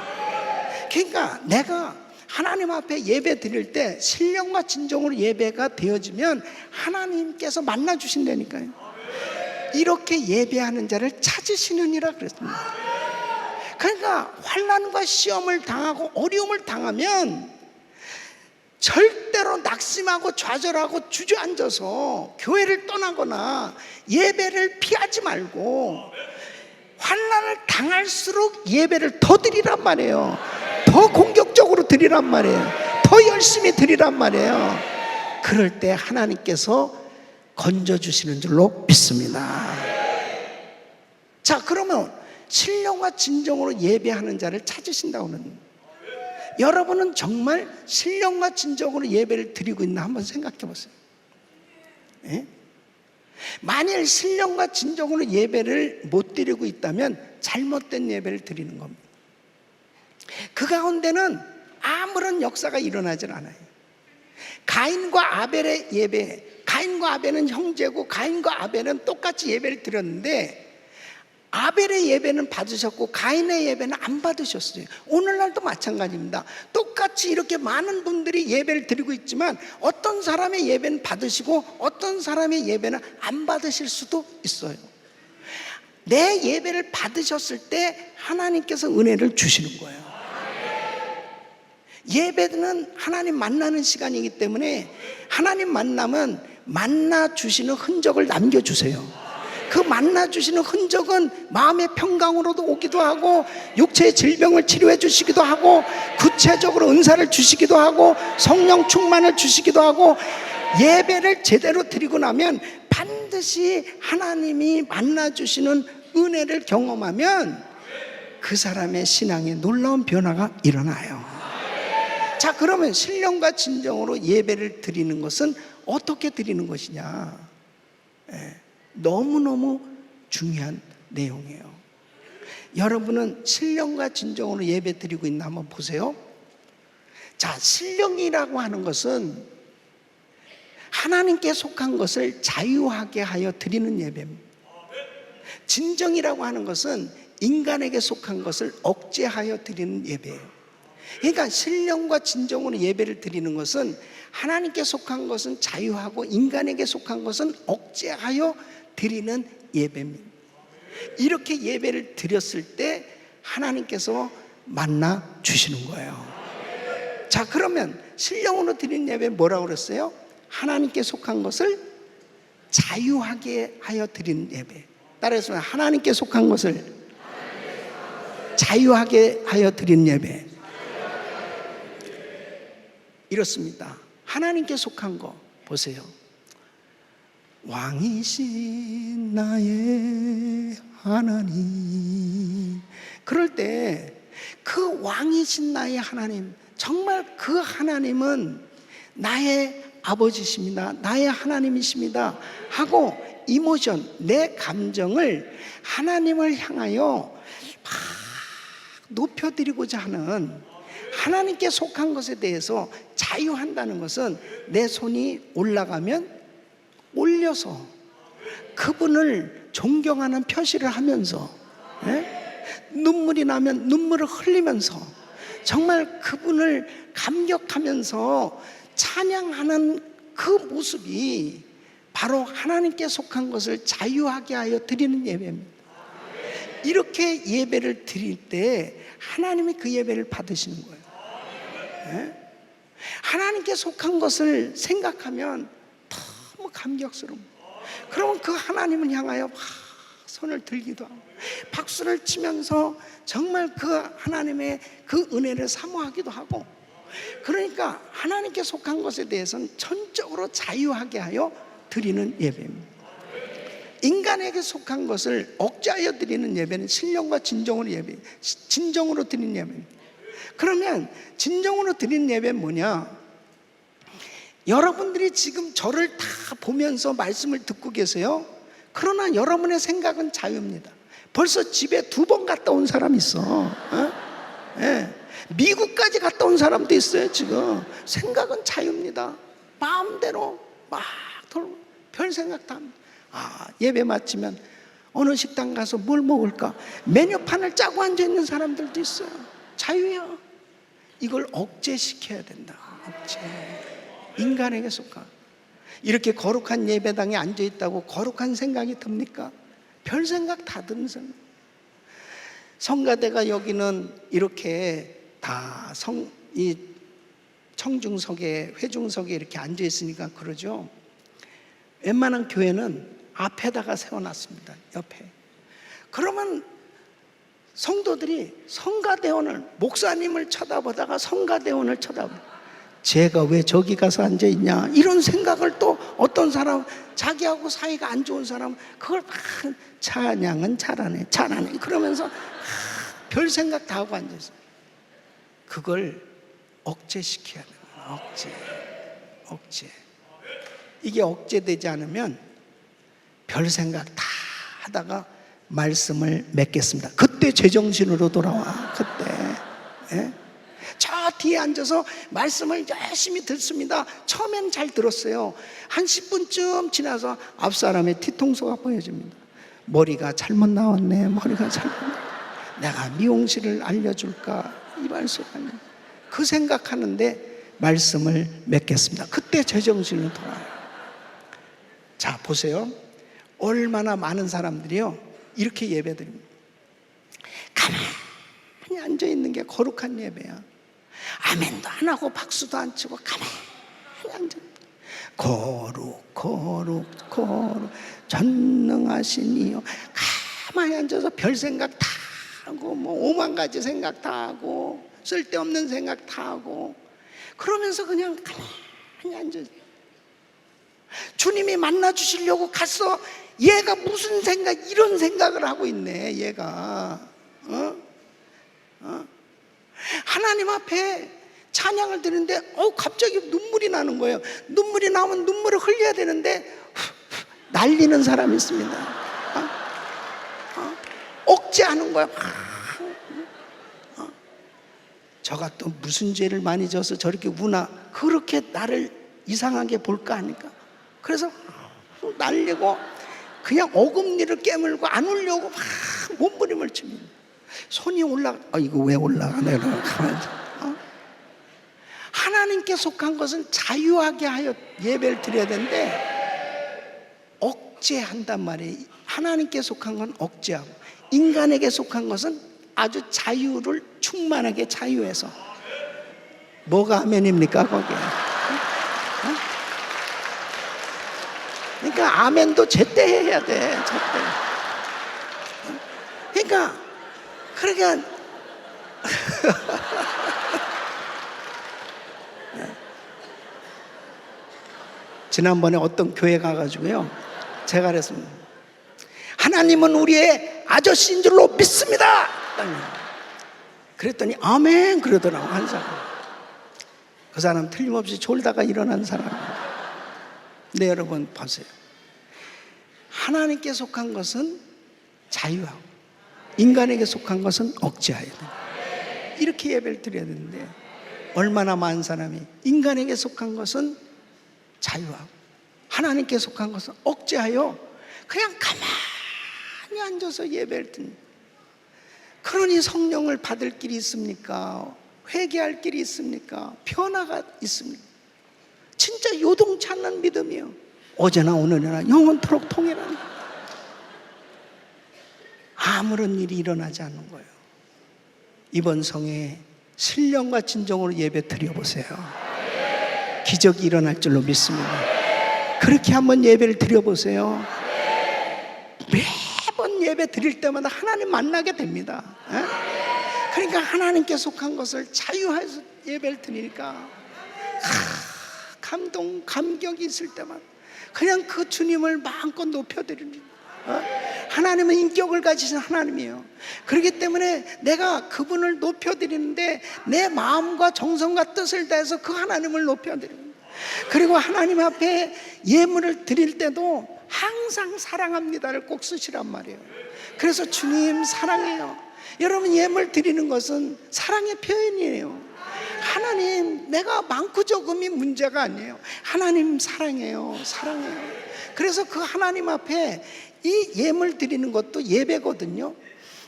그러니까 내가 하나님 앞에 예배 드릴 때 신령과 진정으로 예배가 되어지면 하나님께서 만나 주신다니까요. 이렇게 예배하는 자를 찾으시느니라 그랬습니다. 그러니까 환난과 시험을 당하고 어려움을 당하면 절대로 낙심하고 좌절하고 주저앉아서 교회를 떠나거나 예배를 피하지 말고, 환난을 당할수록 예배를 더 드리란 말이에요. 더 공격적으로 드리란 말이에요. 더 열심히 드리란 말이에요. 그럴 때 하나님께서 건져주시는 줄로 믿습니다. 자, 그러면 신령과 진정으로 예배하는 자를 찾으신다고 하는, 여러분은 정말 신령과 진정으로 예배를 드리고 있나 한번 생각해 보세요. 예? 만일 신령과 진정으로 예배를 못 드리고 있다면 잘못된 예배를 드리는 겁니다. 그 가운데는 아무런 역사가 일어나질 않아요. 가인과 아벨의 예배, 가인과 아벨은 형제고 가인과 아벨은 똑같이 예배를 드렸는데, 아벨의 예배는 받으셨고 가인의 예배는 안 받으셨어요. 오늘날도 마찬가지입니다. 똑같이 이렇게 많은 분들이 예배를 드리고 있지만, 어떤 사람의 예배는 받으시고 어떤 사람의 예배는 안 받으실 수도 있어요. 내 예배를 받으셨을 때 하나님께서 은혜를 주시는 거예요. 예배는 하나님 만나는 시간이기 때문에, 하나님 만나면 만나 주시는 흔적을 남겨주세요. 그 만나 주시는 흔적은 마음의 평강으로도 오기도 하고, 육체의 질병을 치료해 주시기도 하고, 구체적으로 은사를 주시기도 하고, 성령 충만을 주시기도 하고, 예배를 제대로 드리고 나면 반드시 하나님이 만나 주시는 은혜를 경험하면 그 사람의 신앙에 놀라운 변화가 일어나요. 자, 그러면 신령과 진정으로 예배를 드리는 것은 어떻게 드리는 것이냐? 너무너무 중요한 내용이에요. 여러분은 신령과 진정으로 예배 드리고 있나 한번 보세요. 자, 신령이라고 하는 것은 하나님께 속한 것을 자유하게 하여 드리는 예배입니다. 진정이라고 하는 것은 인간에게 속한 것을 억제하여 드리는 예배예요. 그러니까 신령과 진정으로 예배를 드리는 것은 하나님께 속한 것은 자유하고 인간에게 속한 것은 억제하여 드리는 예배입니다. 이렇게 예배를 드렸을 때 하나님께서 만나 주시는 거예요. 자, 그러면 신령으로 드리는 예배 뭐라고 그랬어요? 하나님께 속한 것을 자유하게 하여 드리는 예배. 따라서 하나님께 속한 것을 자유하게 하여 드리는 예배. 이렇습니다. 하나님께 속한 거 보세요. 왕이신 나의 하나님. 그럴 때 그 왕이신 나의 하나님, 정말 그 하나님은 나의 아버지십니다, 나의 하나님이십니다 하고 이모션, 내 감정을 하나님을 향하여 막 높여드리고자 하는, 하나님께 속한 것에 대해서 자유한다는 것은 내 손이 올라가면 올려서 그분을 존경하는 표시를 하면서, 눈물이 나면 눈물을 흘리면서 정말 그분을 감격하면서 찬양하는 그 모습이 바로 하나님께 속한 것을 자유하게 하여 드리는 예배입니다. 이렇게 예배를 드릴 때 하나님이 그 예배를 받으시는 거예요. 하나님께 속한 것을 생각하면 너무 감격스러운, 그러면 그 하나님을 향하여 막 손을 들기도 하고 박수를 치면서 정말 그 하나님의 그 은혜를 사모하기도 하고, 그러니까 하나님께 속한 것에 대해서는 전적으로 자유하게 하여 드리는 예배입니다. 인간에게 속한 것을 억제하여 드리는 예배는 신령과 진정으로 예배, 진정으로 드리는 예배입니다. 그러면 진정으로 드리는 예배는 뭐냐? 여러분들이 지금 저를 다 보면서 말씀을 듣고 계세요. 그러나 여러분의 생각은 자유입니다. 벌써 집에 2번 갔다 온 사람 있어. 미국까지 갔다 온 사람도 있어요. 지금 생각은 자유입니다. 마음대로 막 돌고 별 생각 다 합니다. 예배 마치면 어느 식당 가서 뭘 먹을까 메뉴판을 짜고 앉아있는 사람들도 있어요. 자유야. 이걸 억제시켜야 된다. 억제. 인간에게 속한, 이렇게 거룩한 예배당에 앉아있다고 거룩한 생각이 듭니까? 별 생각 다 드는 생각. 성가대가 여기는 이렇게 다 이 청중석에, 회중석에 이렇게 앉아있으니까 그러죠. 웬만한 교회는 앞에다가 세워놨습니다. 옆에. 그러면 성도들이 성가대원을, 목사님을 쳐다보다가 성가대원을 쳐다보고, 제가 왜 저기 가서 앉아있냐 이런 생각을 또 어떤 사람, 자기하고 사이가 안 좋은 사람 그걸 막 찬양은 잘하네 잘하네 그러면서 별 생각 다 하고 앉아있어요. 그걸 억제시켜야 돼요. 억제. 이게 억제되지 않으면 별 생각 다 하다가 말씀을 맺겠습니다. 그때 제정신으로 돌아와. 그때 저 뒤에 앉아서 말씀을 열심히 듣습니다. 처음엔 잘 들었어요. 한 10분쯤 지나서 앞사람의 뒤통수가 보여집니다. 머리가 잘못 나왔네. 머리가 잘못 나왔네. 내가 미용실을 알려줄까? 이발소 아니야. 그 생각하는데 말씀을 맺겠습니다. 그때 제정신으로 돌아와요. 자, 보세요. 얼마나 많은 사람들이요 이렇게 예배드립니다. 가만히 앉아있는 게 거룩한 예배야. 아멘도 안 하고 박수도 안 치고 가만히 앉아. 거룩 전능하신 이요. 가만히 앉아서 별 생각 다 하고 뭐 5만 가지 생각 다 하고 쓸데없는 생각 다 하고 그러면서 그냥 가만히 앉아. 주님이 만나 주시려고 갔어. 얘가 무슨 생각, 이런 생각을 하고 있네. 얘가 하나님 앞에 찬양을 드리는데 갑자기 눈물이 나는 거예요. 눈물이 나오면 눈물을 흘려야 되는데 날리는 사람이 있습니다. 억제하는 거야. 저가 또 무슨 죄를 많이 져서 저렇게 우나, 그렇게 나를 이상하게 볼까 하니까 그래서 날리고 그냥 어금니를 깨물고 안 울려고 막 몸부림을 칩니다. 손이 올라가. 이거 왜 올라가? 내가 가만히 있어. 하나님께 속한 것은 자유하게 하여 예배를 드려야 되는데 억제한단 말이에요. 하나님께 속한 건 억제하고 인간에게 속한 것은 아주 자유를 충만하게 자유해서. 뭐가 아멘입니까 거기에? 그러니까 아멘도 제때 해야 돼. 제때. 그러니까 지난번에 어떤 교회 가가지고요, 제가 그랬습니다. 하나님은 우리의 아저씨인 줄로 믿습니다. 그랬더니 아멘 그러더라고. 한 사람, 그 사람 틀림없이 졸다가 일어난 사람이에요. 근데 여러분 보세요. 하나님께 속한 것은 자유하고 인간에게 속한 것은 억제해야 돼요. 이렇게 예배를 드려야 되는데 얼마나 많은 사람이 인간에게 속한 것은 자유하고 하나님께 속한 것은 억제하여 그냥 가만히 앉아서 예배를 드립니다. 그러니 성령을 받을 길이 있습니까? 회개할 길이 있습니까? 변화가 있습니까? 진짜 요동치 않는 믿음이요. 어제나 오늘이나 영원토록 통일하는, 아무런 일이 일어나지 않는 거예요. 이번 성에 신령과 진정으로 예배 드려보세요. 기적이 일어날 줄로 믿습니다. 그렇게 한번 예배를 드려보세요. 매번 예배 드릴 때마다 하나님 만나게 됩니다. 그러니까 하나님께 속한 것을 자유해서 예배를 드리니까 감동, 감격이 있을 때만 그냥 그 주님을 마음껏 높여드립니다. 하나님은 인격을 가지신 하나님이에요. 그렇기 때문에 내가 그분을 높여드리는데 내 마음과 정성과 뜻을 다해서 그 하나님을 높여드립니다. 그리고 하나님 앞에 예물을 드릴 때도 항상 사랑합니다를 꼭 쓰시란 말이에요. 그래서 주님 사랑해요. 여러분, 예물 드리는 것은 사랑의 표현이에요. 하나님, 내가 많고 적음이 문제가 아니에요. 하나님 사랑해요. 사랑해요. 그래서 그 하나님 앞에 이 예물 드리는 것도 예배거든요.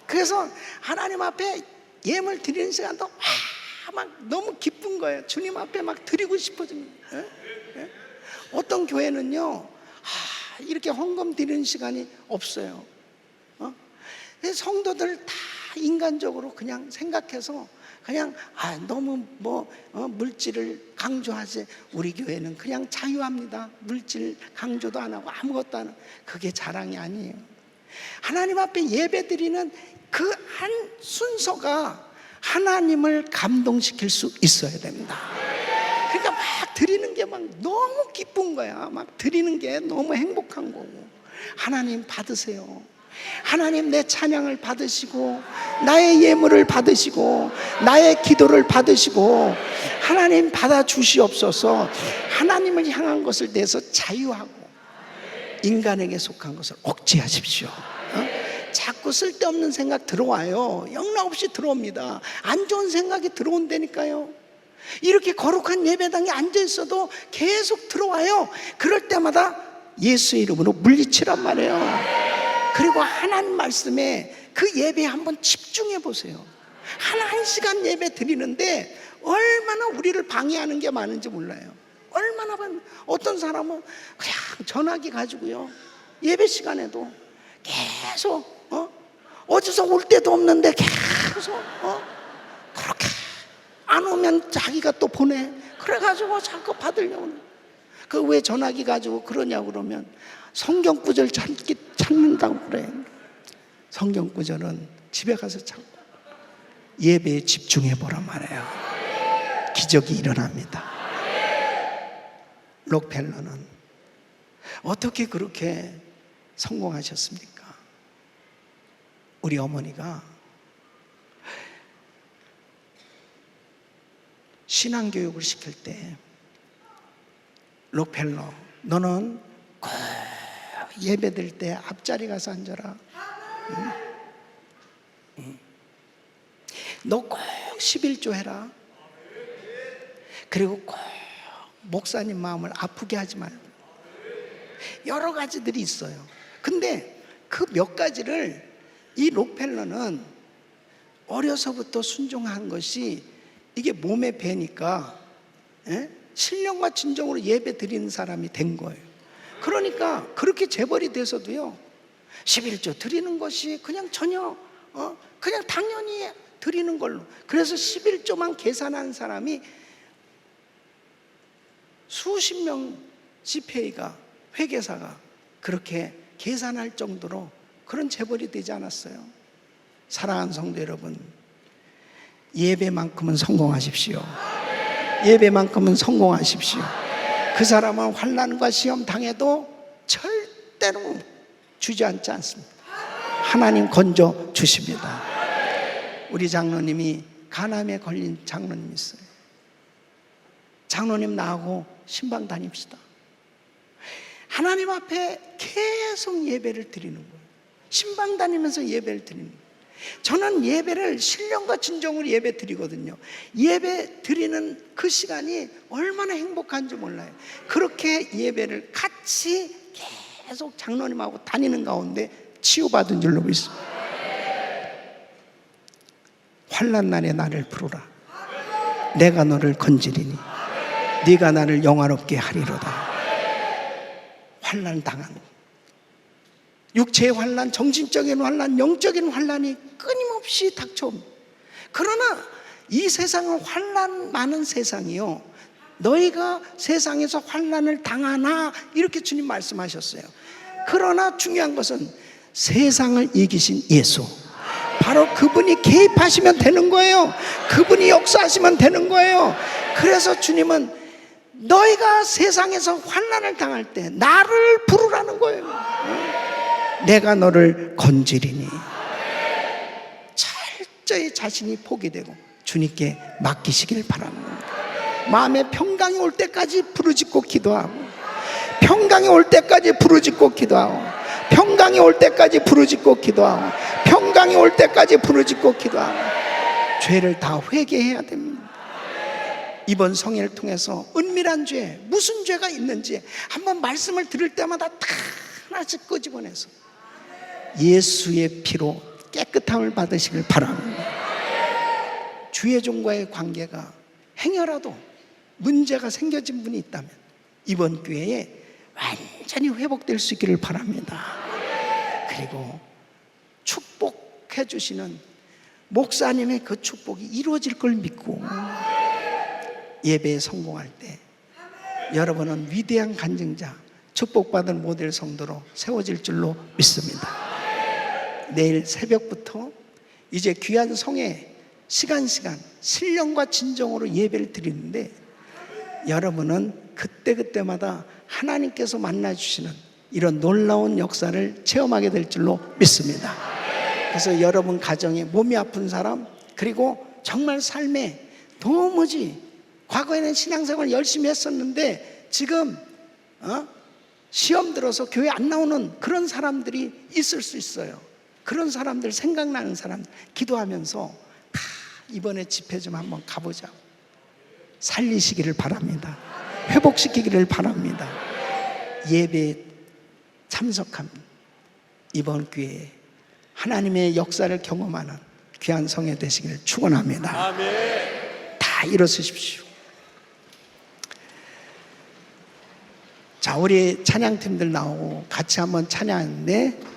그래서 하나님 앞에 예물 드리는 시간도 막 너무 기쁜 거예요. 주님 앞에 막 드리고 싶어집니다. 어떤 교회는요, 이렇게 헌금 드리는 시간이 없어요. 성도들 다 인간적으로 그냥 생각해서 그냥 너무 물질을 강조하지, 우리 교회는 그냥 자유합니다. 물질 강조도 안 하고 아무것도 안 하고. 그게 자랑이 아니에요. 하나님 앞에 예배드리는 그 한 순서가 하나님을 감동시킬 수 있어야 됩니다. 그러니까 막 드리는 게 막 너무 기쁜 거야. 막 드리는 게 너무 행복한 거고. 하나님 받으세요. 하나님, 내 찬양을 받으시고 나의 예물을 받으시고 나의 기도를 받으시고 하나님 받아주시옵소서. 하나님을 향한 것을 내서 자유하고 인간에게 속한 것을 억제하십시오. 자꾸 쓸데없는 생각 들어와요. 영락없이 들어옵니다. 안 좋은 생각이 들어온다니까요. 이렇게 거룩한 예배당에 앉아있어도 계속 들어와요. 그럴 때마다 예수의 이름으로 물리치란 말이에요. 그리고 하나님 말씀에 그 예배에 한번 집중해 보세요. 한 시간 예배 드리는데 얼마나 우리를 방해하는 게 많은지 몰라요. 얼마나 어떤 사람은 그냥 전화기 가지고요, 예배 시간에도 계속 어디서 올 때도 없는데 계속 그렇게 안 오면 자기가 또 보내. 그래가지고 자꾸 받으려고. 그 왜 전화기 가지고 그러냐고 그러면 성경 구절 찾는다고 그래. 성경 구절은 집에 가서 찾고 예배에 집중해 보란 말이에요. 기적이 일어납니다. 록펠러는 어떻게 그렇게 성공하셨습니까? 우리 어머니가 신앙교육을 시킬 때, 록펠러, 너는 꼭 예배 드릴 때 앞자리 가서 앉아라. 너 꼭 11조 해라. 그리고 꼭 목사님 마음을 아프게 하지 말고. 여러 가지들이 있어요. 근데 그 몇 가지를 이 록펠러는 어려서부터 순종한 것이 이게 몸에 배니까 신령과 진정으로 예배 드리는 사람이 된 거예요. 그러니까 그렇게 재벌이 돼서도요, 11조 드리는 것이 그냥 전혀 그냥 당연히 드리는 걸로. 그래서 11조만 계산한 사람이 수십 명 CPA가, 회계사가 그렇게 계산할 정도로 그런 재벌이 되지 않았어요. 사랑하는 성도 여러분, 예배만큼은 성공하십시오. 예배만큼은 성공하십시오. 그 사람은 환난과 시험 당해도 절대로 주저앉지 않습니다. 하나님 건져 주십니다. 우리 장로님이 간암에 걸린 장로님이 있어요. 장로님 나하고 신방 다닙시다. 하나님 앞에 계속 예배를 드리는 거예요. 신방 다니면서 예배를 드리는 거예요. 저는 예배를 신령과 진정으로 예배 드리거든요. 예배 드리는 그 시간이 얼마나 행복한지 몰라요. 그렇게 예배를 같이 계속 장로님하고 다니는 가운데 치유받은 줄로 믿습니다. 환난 날에 나를 부르라. 내가 너를 건지리니 네가 나를 영화롭게 하리로다. 환난 당한 육체의 환난, 정신적인 환난, 영적인 환난이 끊임없이 닥쳐옵니다. 그러나 이 세상은 환난 많은 세상이요, 너희가 세상에서 환난을 당하나 이렇게 주님 말씀하셨어요. 그러나 중요한 것은 세상을 이기신 예수, 바로 그분이 개입하시면 되는 거예요. 그분이 역사하시면 되는 거예요. 그래서 주님은 너희가 세상에서 환난을 당할 때 나를 부르라는 거예요. 내가 너를 건지리니. 철저히 자신이 포기되고 주님께 맡기시길 바랍니다. 마음에 평강이 올 때까지 부르짖고 기도하고, 평강이 올 때까지 부르짖고 기도하고, 평강이 올 때까지 부르짖고 기도하고, 평강이 올 때까지 부르짖고 기도하고, 죄를 다 회개해야 됩니다. 이번 성회를 통해서 은밀한 죄, 무슨 죄가 있는지 한번 말씀을 들을 때마다 다 하나씩 끄집어내서 예수의 피로 깨끗함을 받으시길 바랍니다. 주의 종과의 관계가 행여라도 문제가 생겨진 분이 있다면 이번 기회에 완전히 회복될 수 있기를 바랍니다. 그리고 축복해 주시는 목사님의 그 축복이 이루어질 걸 믿고 예배에 성공할 때 여러분은 위대한 간증자, 축복받은 모델 성도로 세워질 줄로 믿습니다. 내일 새벽부터 이제 귀한 성회 시간 신령과 진정으로 예배를 드리는데, 여러분은 그때그때마다 하나님께서 만나주시는 이런 놀라운 역사를 체험하게 될 줄로 믿습니다. 그래서 여러분 가정에 몸이 아픈 사람, 그리고 정말 삶에 도무지 과거에는 신앙생활 열심히 했었는데 지금 시험 들어서 교회 안 나오는 그런 사람들이 있을 수 있어요. 그런 사람들, 생각나는 사람들 기도하면서 다 이번에 집회 좀 한번 가보자, 살리시기를 바랍니다. 회복시키기를 바랍니다. 예배에 참석한 이번 기회에 하나님의 역사를 경험하는 귀한 성회 되시기를 축원합니다. 아멘. 다 일어서십시오. 자, 우리 찬양팀들 나오고 같이 한번 찬양하는데,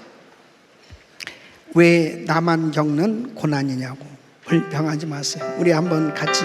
왜 나만 겪는 고난이냐고 불평하지 마세요. 우리 한번 같이